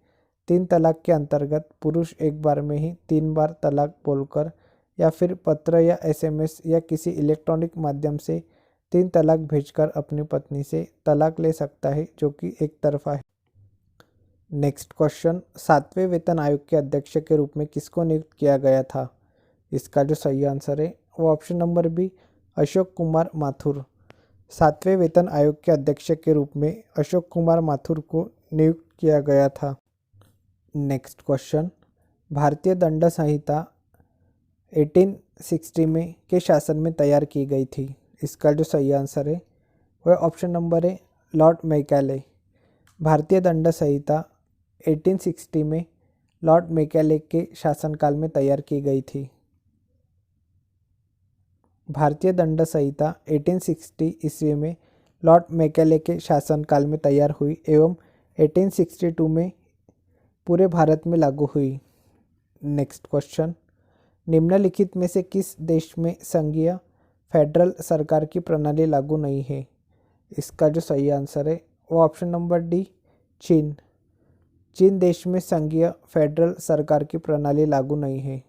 तीन तलाक के अंतर्गत पुरुष एक बार में ही 3 बार तलाक बोलकर या फिर पत्र या एसएमएस या किसी इलेक्ट्रॉनिक माध्यम से 3 तलाक भेजकर अपनी पत्नी से तलाक ले सकता है, जो कि एक तरफा है। नेक्स्ट क्वेश्चन, 7वें वेतन आयोग के अध्यक्ष के रूप में किसको नियुक्त किया गया था? इसका जो सही आंसर है वो option number B, Ashok Kumar Mathur. 7वें वेतन आयोग के अध्यक्ष के रूप में अशोक कुमार माथुर को नियुक्त किया गया था। नेक्स्ट क्वेश्चन, भारतीय दंड संहिता 1860 में के शासन में तैयार की गई थी? इसका जो सही आंसर है वह ऑप्शन नंबर है, लॉर्ड मैकाले। भारतीय दंड संहिता 1860 में लॉर्ड मैकाले के शासनकाल में तैयार की गई थी। भारतीय दंड संहिता 1860 ईस्वी में लॉर्ड मैकाले के शासनकाल में तैयार हुई एवं 1862 में पूरे भारत में लागू हुई। नेक्स्ट क्वेश्चन, निम्नलिखित में से किस देश में संघीय फेडरल सरकार की प्रणाली लागू नहीं है? इसका जो सही आंसर है वो ऑप्शन नंबर डी, चीन। चीन देश में संघीय फेडरल सरकार की प्रणाली लागू नहीं है।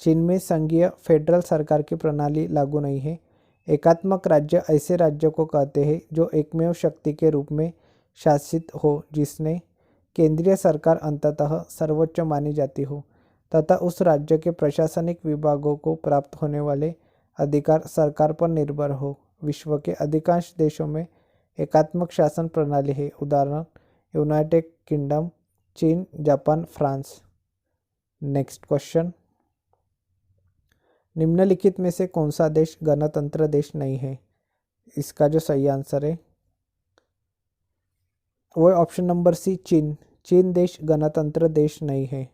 चीन में संघीय फेडरल सरकार की प्रणाली लागू नहीं है। एकात्मक राज्य ऐसे राज्य को कहते हैं जो एकमेव शक्ति के रूप में शासित हो, जिसने केंद्रीय सरकार अंततः सर्वोच्च मानी जाती हो तथा उस राज्य के प्रशासनिक विभागों को प्राप्त होने वाले अधिकार सरकार पर निर्भर हो। विश्व के अधिकांश देशों में एकात्मक शासन प्रणाली है, उदाहरण यूनाइटेड किंगडम, चीन, जापान, फ्रांस। नेक्स्ट क्वेश्चन, निम्नलिखित में से कौन सा देश गणतंत्र देश नहीं है? इसका जो सही आंसर है वो ऑप्शन नंबर सी, चीन। चीन देश गणतंत्र देश नहीं है।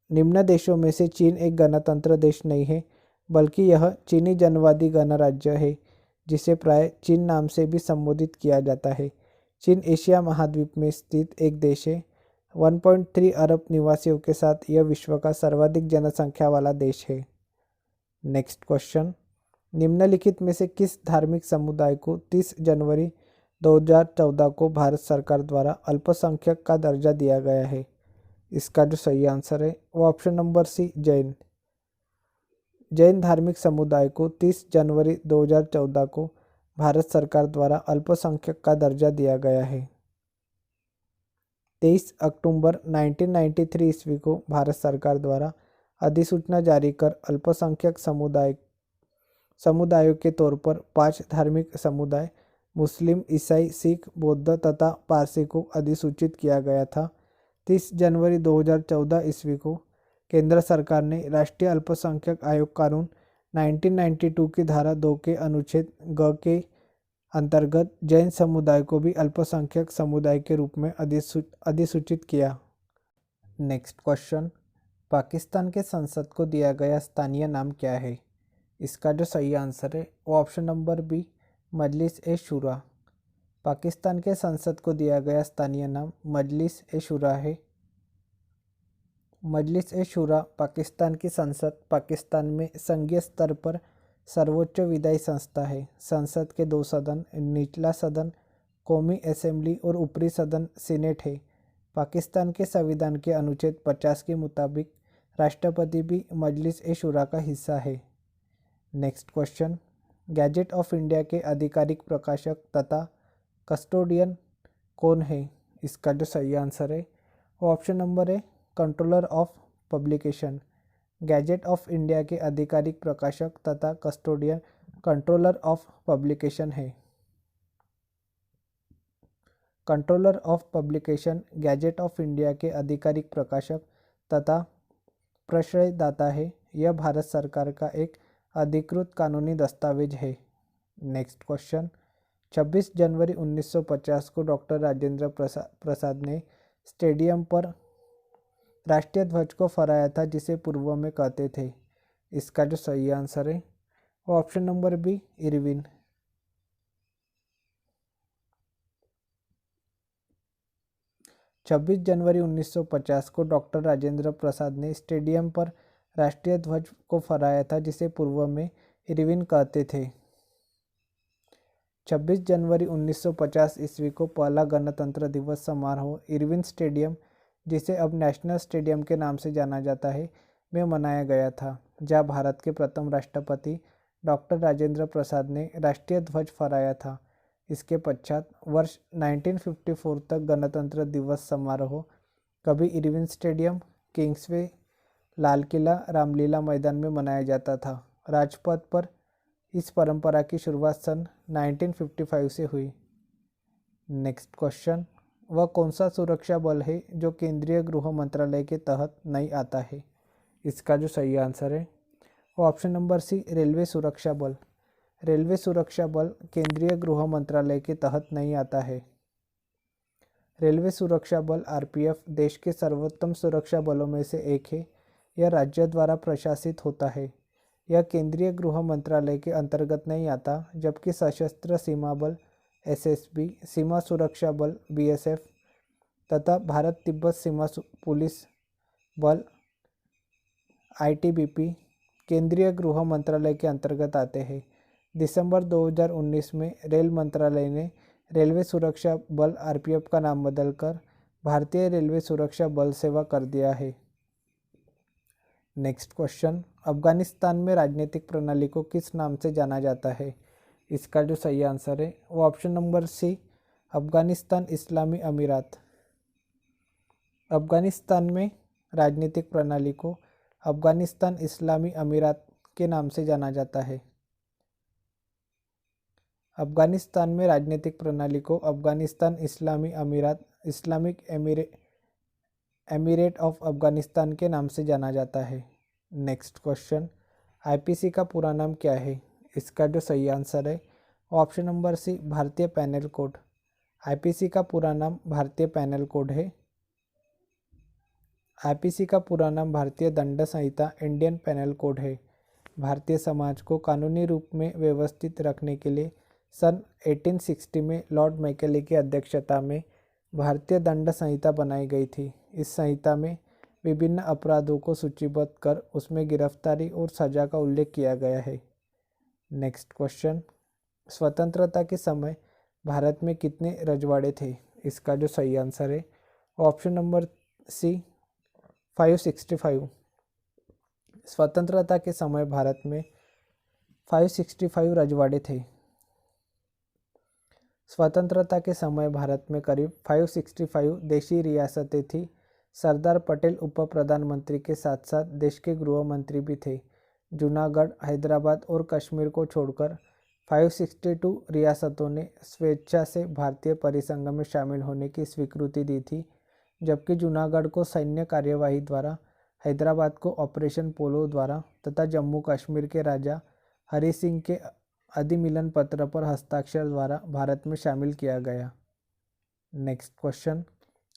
निम्न देशों में से चीन एक गणतंत्र देश नहीं है, बल्कि यह चीनी जनवादी गणराज्य है, जिसे प्राय चीन नाम से भी संबोधित किया जाता है। चीन एशिया महाद्वीप में स्थित एक देश है। 1.3 अरब निवासियों के साथ यह विश्व का सर्वाधिक जनसंख्या वाला देश है। नेक्स्ट क्वेश्चन, निम्नलिखित में से किस धार्मिक समुदाय को 30 जनवरी 2014 को भारत सरकार द्वारा अल्पसंख्यक का दर्जा दिया गया है? इसका जो सही आंसर है वो option number C, Jain. Jain धार्मिक समुदाय को 30 जनवरी 2014 को भारत सरकार द्वारा अल्पसंख्यक का दर्जा दिया गया है। 23 अक्टूबर 1993 ईस्वी को भारत सरकार द्वारा अधिसूचना जारी कर अल्पसंख्यक समुदायों के तौर पर 5 धार्मिक समुदाय मुस्लिम, ईसाई, सिख, बौद्ध तथा पारसी को अधिसूचित किया गया था। 30 जनवरी 2014 ईस्वी को केंद्र सरकार ने राष्ट्रीय अल्पसंख्यक आयोग कानून 1992 की धारा 2 के अनुच्छेद ग के अंतर्गत जैन समुदाय को भी अल्पसंख्यक समुदाय के रूप में अधिसूचित किया। नेक्स्ट क्वेश्चन, पाकिस्तान के संसद को दिया गया स्थानीय नाम क्या है? इसका जो सही आंसर है वो ऑप्शन नंबर बी, मजलिस ए शूरा। पाकिस्तान के संसद को दिया गया स्थानीय नाम मजलिस ए शूरा है। मजलिस ए शूरा पाकिस्तान की संसद पाकिस्तान में संघीय स्तर पर सर्वोच्च विधायी संस्था है। संसद के 2 सदन, निचला सदन कौमी असेंबली और ऊपरी सदन सीनेट है। पाकिस्तान के संविधान के अनुच्छेद 50 के मुताबिक राष्ट्रपति भी मजलिस ए शूरा का हिस्सा है। Next question, gadget of India के आधिकारिक प्रकाशक तथा कस्टोडियन कौन है? इसका जो सही आंसर है वो ऑप्शन नंबर है, controller of publication. Gadget of India के आधिकारिक प्रकाशक तथा कस्टोडियन कंट्रोलर ऑफ पब्लिकेशन है। Controller of publication gadget of India के आधिकारिक प्रकाशक तथा प्रश्रयदाता है। यह भारत सरकार का एक अधिकृत कानूनी दस्तावेज है। नेक्स्ट क्वेश्चन, 26 जनवरी 1950 को डॉक्टर राजेंद्र प्रसाद ने स्टेडियम पर राष्ट्रीय ध्वज को फहराया था, जिसे पूर्व में कहते थे। इसका जो सही आंसर है वो ऑप्शन नंबर बी, इरविन। 26 जनवरी 1950 को डॉक्टर राजेंद्र प्रसाद ने स्टेडियम पर राष्ट्रीय ध्वज को फहराया था, जिसे पूर्व में इरविन कहते थे। 26 जनवरी 1950 ईस्वी को पहला गणतंत्र दिवस समारोह इरविन स्टेडियम, जिसे अब नेशनल स्टेडियम के नाम से जाना जाता है, में मनाया गया था, जहां भारत के प्रथम राष्ट्रपति डॉक्टर राजेंद्र प्रसाद ने राष्ट्रीय ध्वज फहराया था। इसके पश्चात वर्ष 1954 तक गणतंत्र दिवस समारोह कभी Irwin stadium, Kingsway, Lal Qila, Ramlila मैदान में मनाया जाता था। राजपथ पर इस परंपरा की शुरुआत सन 1955 से हुई। नेक्स्ट क्वेश्चन, वह कौन सा सुरक्षा बल है जो केंद्रीय गृह मंत्रालय के तहत नहीं आता है? इसका जो सही आंसर है वो ऑप्शन नंबर सी, रेलवे सुरक्षा बल। रेलवे सुरक्षा बल केंद्रीय गृह मंत्रालय के तहत नहीं आता है। रेलवे सुरक्षा बल आरपीएफ देश के सर्वोत्तम सुरक्षा बलों में से एक है। यह राज्य द्वारा प्रशासित होता है। यह केंद्रीय गृह मंत्रालय के अंतर्गत नहीं आता, जबकि सशस्त्र सीमा बल एसएसबी, सीमा सुरक्षा बल बीएसएफ तथा भारत तिब्बत सीमा पुलिस बल आईटीबीपी केंद्रीय गृह मंत्रालय के अंतर्गत आते हैं। दिसंबर 2019 में रेल मंत्रालय ने रेलवे सुरक्षा बल आरपीएफ का नाम बदलकर भारतीय रेलवे सुरक्षा बल सेवा कर दिया है। नेक्स्ट क्वेश्चन, अफगानिस्तान में राजनीतिक प्रणाली को किस नाम से जाना जाता है? इसका जो सही आंसर है वो ऑप्शन नंबर सी, अफगानिस्तान इस्लामी अमीरात। अफगानिस्तान में राजनीतिक प्रणाली को अफगानिस्तान इस्लामी अमीरात के नाम से जाना जाता है। अफगानिस्तान में राजनीतिक प्रणाली को अफगानिस्तान इस्लामी अमीरात, इस्लामिक एमिरेट ऑफ अफगानिस्तान के नाम से जाना जाता है। नेक्स्ट क्वेश्चन, आईपीसी का पूरा नाम क्या है? इसका जो सही आंसर है ऑप्शन नंबर सी, भारतीय पैनल कोड। आईपीसी का पूरा नाम भारतीय पैनल कोड है। आईपीसी का पूरा नाम भारतीय दंड संहिता इंडियन पैनल कोड है। भारतीय समाज को कानूनी रूप में व्यवस्थित रखने के लिए सन 1860 में लॉर्ड मैकेले की अध्यक्षता में भारतीय दंड संहिता बनाई गई थी। इस संहिता में विभिन्न अपराधों को सूचीबद्ध कर उसमें गिरफ्तारी और सजा का उल्लेख किया गया है। नेक्स्ट क्वेश्चन, स्वतंत्रता के समय भारत में कितने रजवाड़े थे? इसका जो सही आंसर है ऑप्शन नंबर सी, 565। स्वतंत्रता के समय भारत में 565 रजवाड़े थे। स्वतंत्रता के समय भारत में करीब 565 देशी रियासतें थी। सरदार पटेल उप प्रधानमंत्री के साथ साथ देश के गृह मंत्री भी थे। जूनागढ़, हैदराबाद और कश्मीर को छोड़कर 562 रियासतों ने स्वेच्छा से भारतीय परिसंघ में शामिल होने की स्वीकृति दी थी, जबकि जूनागढ़ को सैन्य कार्यवाही द्वारा, हैदराबाद को ऑपरेशन पोलो द्वारा तथा जम्मू कश्मीर के राजा हरि सिंह के अधिमिलन पत्र पर हस्ताक्षर द्वारा भारत में शामिल किया गया। नेक्स्ट क्वेश्चन,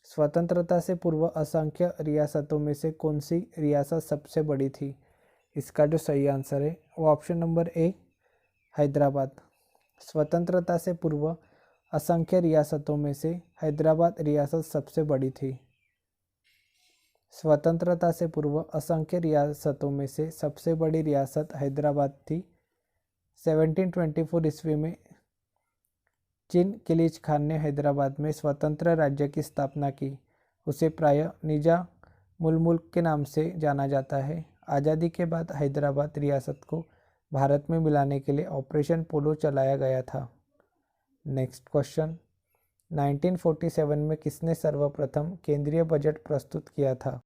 स्वतंत्रता से पूर्व असंख्य रियासतों में से कौन सी रियासत सबसे बड़ी थी? इसका जो सही आंसर है वो ऑप्शन नंबर ए, हैदराबाद। स्वतंत्रता से पूर्व असंख्य रियासतों में से हैदराबाद रियासत सबसे बड़ी थी। स्वतंत्रता से पूर्व असंख्य रियासतों में से सबसे बड़ी रियासत हैदराबाद थी। 1724 ईस्वी में चिन किलीज खान ने हैदराबाद में स्वतंत्र राज्य की स्थापना की। उसे प्रायः निजा मुल्क के नाम से जाना जाता है। आज़ादी के बाद हैदराबाद रियासत को भारत में मिलाने के लिए ऑपरेशन पोलो चलाया गया था। नेक्स्ट क्वेश्चन, 1947 में किसने सर्वप्रथम केंद्रीय बजट प्रस्तुत किया था?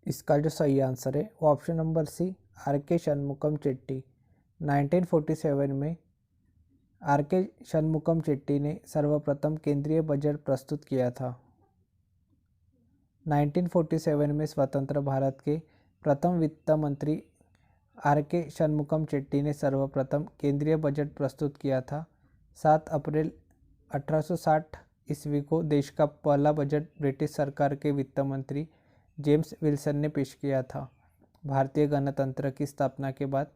इसका जो सही आंसर है वो option number C, R K. Shanmugam Chetty. 1947 में आर.के. शनमुगम चेट्टी ने सर्वप्रथम केंद्रीय बजट प्रस्तुत किया था। 1947 में स्वतंत्र भारत के प्रथम वित्त मंत्री आर.के. शनमुगम चेट्टी ने सर्वप्रथम केंद्रीय बजट प्रस्तुत किया था। 7 अप्रैल 1860 ईस्वी को देश का पहला बजट ब्रिटिश सरकार के वित्त मंत्री जेम्स विल्सन ने पेश किया था। भारतीय गणतंत्र की स्थापना के बाद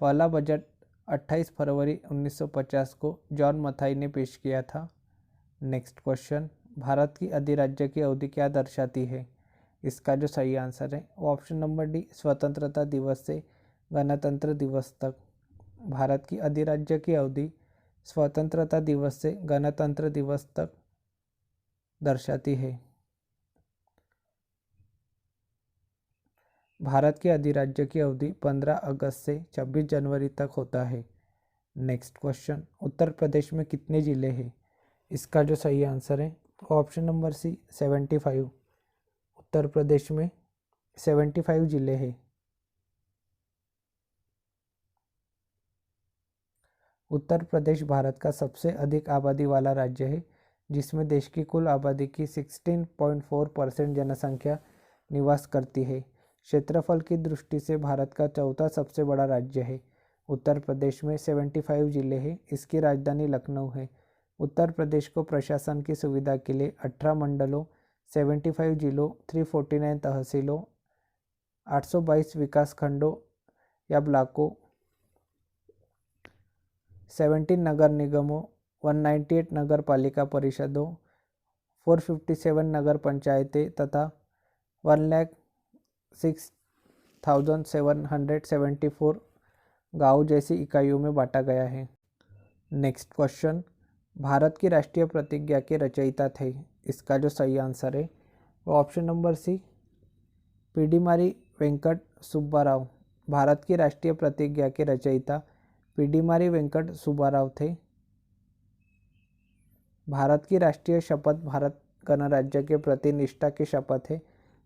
पहला बजट 28 फरवरी 1950 को जॉन मथाई ने पेश किया था। नेक्स्ट क्वेश्चन, भारत की अधिराज्य की अवधि क्या दर्शाती है? इसका जो सही आंसर है वो ऑप्शन नंबर डी, स्वतंत्रता दिवस से गणतंत्र दिवस तक। भारत की अधिराज्य की अवधि स्वतंत्रता दिवस से गणतंत्र दिवस तक दर्शाती है। भारत के अधिराज्य की अवधि 15 अगस्त से 26 जनवरी तक होता है। नेक्स्ट क्वेश्चन, उत्तर प्रदेश में कितने जिले हैं? इसका जो सही आंसर है ऑप्शन नंबर सी, 75। उत्तर प्रदेश में 75 जिले हैं। उत्तर प्रदेश भारत का सबसे अधिक आबादी वाला राज्य है, जिसमें देश की कुल आबादी की 16.4% जनसंख्या निवास करती है। क्षेत्रफल की दृष्टि से भारत का चौथा सबसे बड़ा राज्य है। उत्तर प्रदेश में 75 जिले हैं। इसकी राजधानी लखनऊ है। उत्तर प्रदेश को प्रशासन की सुविधा के लिए 18 मंडलों, 75 जिलों, 349 तहसीलों, 822 विकास खंडों या ब्लॉकों, 17 नगर निगमों, 198 नगर पालिका परिषदों, 457 नगर पंचायतें तथा 1,06,774 गाँव जैसी इकाइयों में बांटा गया है। नेक्स्ट क्वेश्चन, भारत की राष्ट्रीय प्रतिज्ञा के रचयिता थे? इसका जो सही आंसर है वो option number C, Pydimarri Venkata Subbarao. Bharat की राष्ट्रीय प्रतिज्ञा के रचयिता पीडीमारी वेंकट सुब्बाराव थे। भारत की राष्ट्रीय शपथ भारत गणराज्य के प्रति निष्ठा की शपथ है।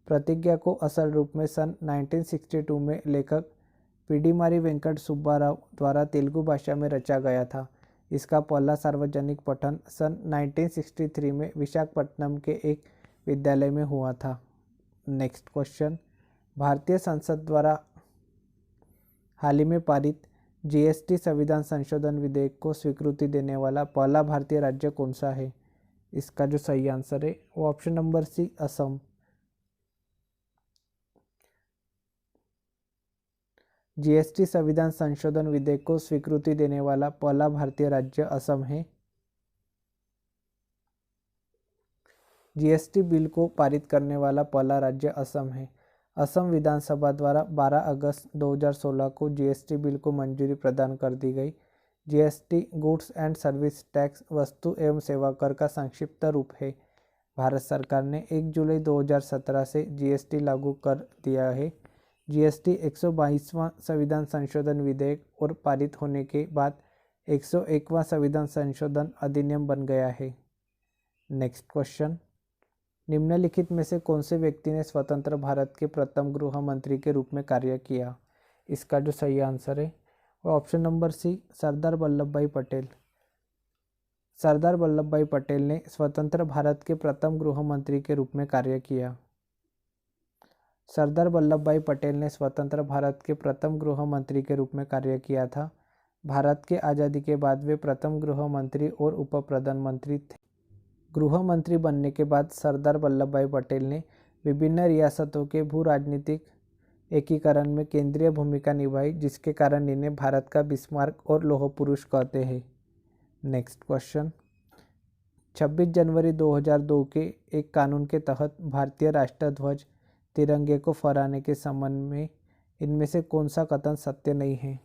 प्रतिज्ञा को असल रूप में सन 1962 में लेखक पीडीमारी वेंकट सुब्बाराव द्वारा तेलुगु भाषा में रचा गया था। इसका पहला सार्वजनिक पठन सन 1963 में विशाखापट्टनम के एक विद्यालय में हुआ था। नेक्स्ट क्वेश्चन, भारतीय संसद द्वारा हाल ही में पारित जीएसटी संविधान संशोधन विधेयक को स्वीकृति देने वाला पहला भारतीय राज्य कौन सा है? इसका जो सही आंसर है वो option number C, Assam. GST संविधान संशोधन विधेयक को स्वीकृति देने वाला पहला भारतीय राज्य असम है। जीएसटी बिल को पारित करने वाला पहला राज्य असम है। असम विधानसभा द्वारा 12 अगस्त 2016 को जीएसटी बिल को मंजूरी प्रदान कर दी गई। GST goods and service tax वस्तु एवं सेवा कर का संक्षिप्त रूप है। भारत सरकार ने 1 जुलाई 2017 से जीएसटी लागू कर दिया है। जीएसटी 122वां संविधान संशोधन विधेयक और पारित होने के बाद 101वां संविधान संशोधन अधिनियम बन गया है। नेक्स्ट क्वेश्चन, निम्नलिखित में से कौन से व्यक्ति ने स्वतंत्र भारत के प्रथम गृह मंत्री के रूप में कार्य किया? इसका जो सही आंसर है वो ऑप्शन नंबर सी, सरदार वल्लभ भाई पटेल। सरदार वल्लभ भाई पटेल ने स्वतंत्र भारत के प्रथम गृह मंत्री के रूप में कार्य किया। सरदार वल्लभ भाई पटेल ने स्वतंत्र भारत के प्रथम गृह मंत्री के रूप में कार्य किया था। भारत के आज़ादी के बाद वे प्रथम गृह मंत्री और उप प्रधानमंत्री थे। गृह मंत्री बनने के बाद सरदार वल्लभ भाई पटेल ने विभिन्न रियासतों के भू राजनीतिक एकीकरण में केंद्रीय भूमिका निभाई, जिसके कारण इन्हें भारत का बिस्मार्क और लौह पुरुष कहते हैं। नेक्स्ट क्वेश्चन, 26 जनवरी 2002 के एक कानून के तहत भारतीय राष्ट्रध्वज तिरंगे को फहराने के संबंध में इनमें से कौन सा कथन सत्य नहीं है?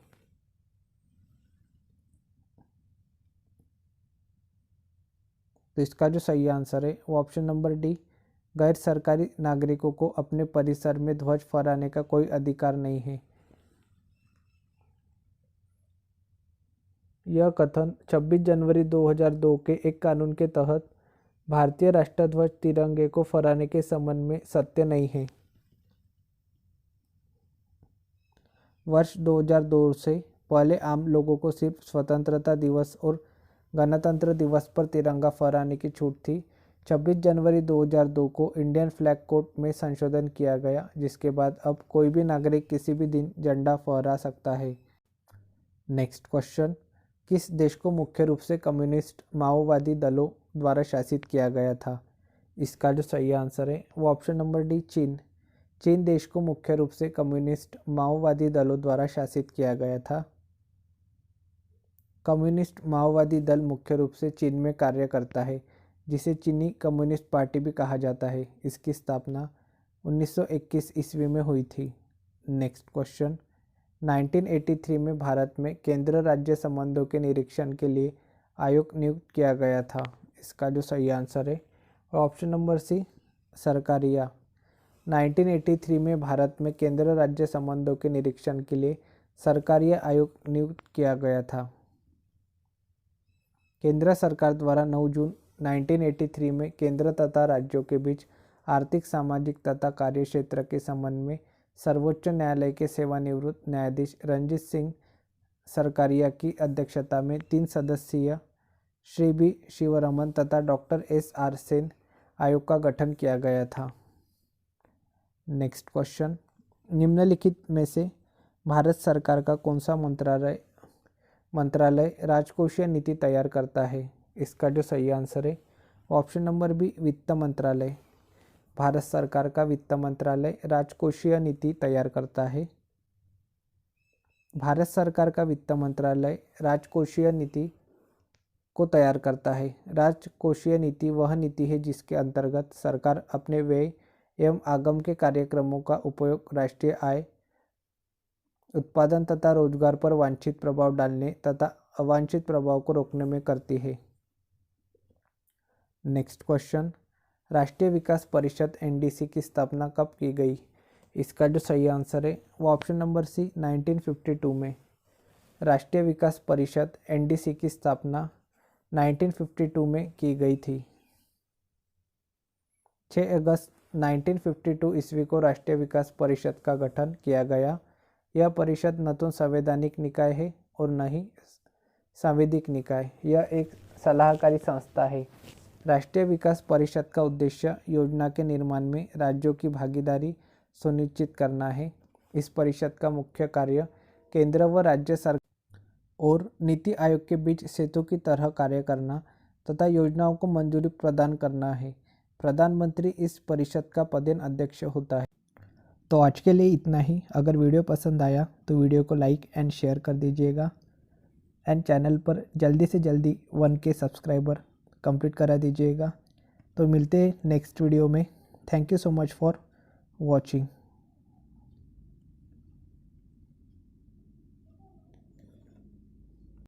तो इसका जो सही आंसर है वो ऑप्शन नंबर डी, गैर सरकारी नागरिकों को अपने परिसर में ध्वज फहराने का कोई अधिकार नहीं है। यह कथन 26 जनवरी 2002 के एक कानून के तहत भारतीय राष्ट्रध्वज तिरंगे को फहराने के संबंध में सत्य नहीं है। वर्ष 2002 से पहले आम लोगों को सिर्फ स्वतंत्रता दिवस और गणतंत्र दिवस पर तिरंगा फहराने की छूट थी। 26 जनवरी 2002 को इंडियन फ्लैग कोड में संशोधन किया गया, जिसके बाद अब कोई भी नागरिक किसी भी दिन झंडा फहरा सकता है। नेक्स्ट क्वेश्चन, किस देश को मुख्य रूप से कम्युनिस्ट माओवादी दलों द्वारा शासित किया गया था? इसका जो सही आंसर है वो ऑप्शन नंबर डी, चीन। चीन देश को मुख्य रूप से कम्युनिस्ट माओवादी दलों द्वारा शासित किया गया था। कम्युनिस्ट माओवादी दल मुख्य रूप से चीन में कार्य करता है, जिसे चीनी कम्युनिस्ट पार्टी भी कहा जाता है। इसकी स्थापना 1921 ईस्वी में हुई थी। नेक्स्ट क्वेश्चन, 1983 में भारत में केंद्र राज्य संबंधों के निरीक्षण के लिए आयोग नियुक्त किया गया था। इसका जो सही आंसर है ऑप्शन नंबर सी, सरकारिया। 1983 में भारत में केंद्र राज्य संबंधों के निरीक्षण के लिए सरकारिया आयोग नियुक्त किया गया था। केंद्र सरकार द्वारा 9 जून 1983 में केंद्र तथा राज्यों के बीच आर्थिक, सामाजिक तथा कार्यक्षेत्र के संबंध में सर्वोच्च न्यायालय के सेवानिवृत्त न्यायाधीश रंजीत सिंह सरकारिया की अध्यक्षता में 3 सदस्यीय श्री बी शिवरमन तथा डॉक्टर SR सेन आयोग का गठन किया गया था। नेक्स्ट क्वेश्चन, निम्नलिखित में से भारत सरकार का कौन सा मंत्रालय राजकोषीय नीति तैयार करता है? इसका जो सही आंसर है ऑप्शन नंबर बी, वित्त मंत्रालय। भारत सरकार का वित्त मंत्रालय राजकोषीय नीति तैयार करता है। भारत सरकार का वित्त मंत्रालय राजकोषीय नीति को तैयार करता है। राजकोषीय नीति वह नीति है जिसके अंतर्गत सरकार अपने व्यय एवं आगम के कार्यक्रमों का उपयोग राष्ट्रीय आय, उत्पादन तथा रोजगार पर वांछित प्रभाव डालने तथा अवांछित प्रभाव को रोकने में करती है। नेक्स्ट क्वेश्चन, राष्ट्रीय विकास परिषद NDC की स्थापना कब की गई? इसका जो सही आंसर है वो ऑप्शन नंबर सी, 1952 में। राष्ट्रीय विकास परिषद NDC की स्थापना 1952 में की गई थी। 6 अगस्त 1952 ईस्वी को राष्ट्रीय विकास परिषद का गठन किया गया। यह परिषद न तो संवैधानिक निकाय है और न ही सांविधिक निकाय। यह एक सलाहकारी संस्था है। राष्ट्रीय विकास परिषद का उद्देश्य योजना के निर्माण में राज्यों की भागीदारी सुनिश्चित करना है। इस परिषद का मुख्य कार्य केंद्र व राज्य सरकार और नीति आयोग के बीच सेतु की तरह कार्य करना तथा योजनाओं को मंजूरी प्रदान करना है। प्रधानमंत्री इस परिषद का पदेन अध्यक्ष होता है। तो आज के लिए इतना ही। अगर वीडियो पसंद आया तो वीडियो को लाइक एंड शेयर कर दीजिएगा एंड चैनल पर जल्दी से जल्दी 1K सब्सक्राइबर कंप्लीट करा दीजिएगा। तो मिलते हैं नेक्स्ट वीडियो में। Thank you so much for watching.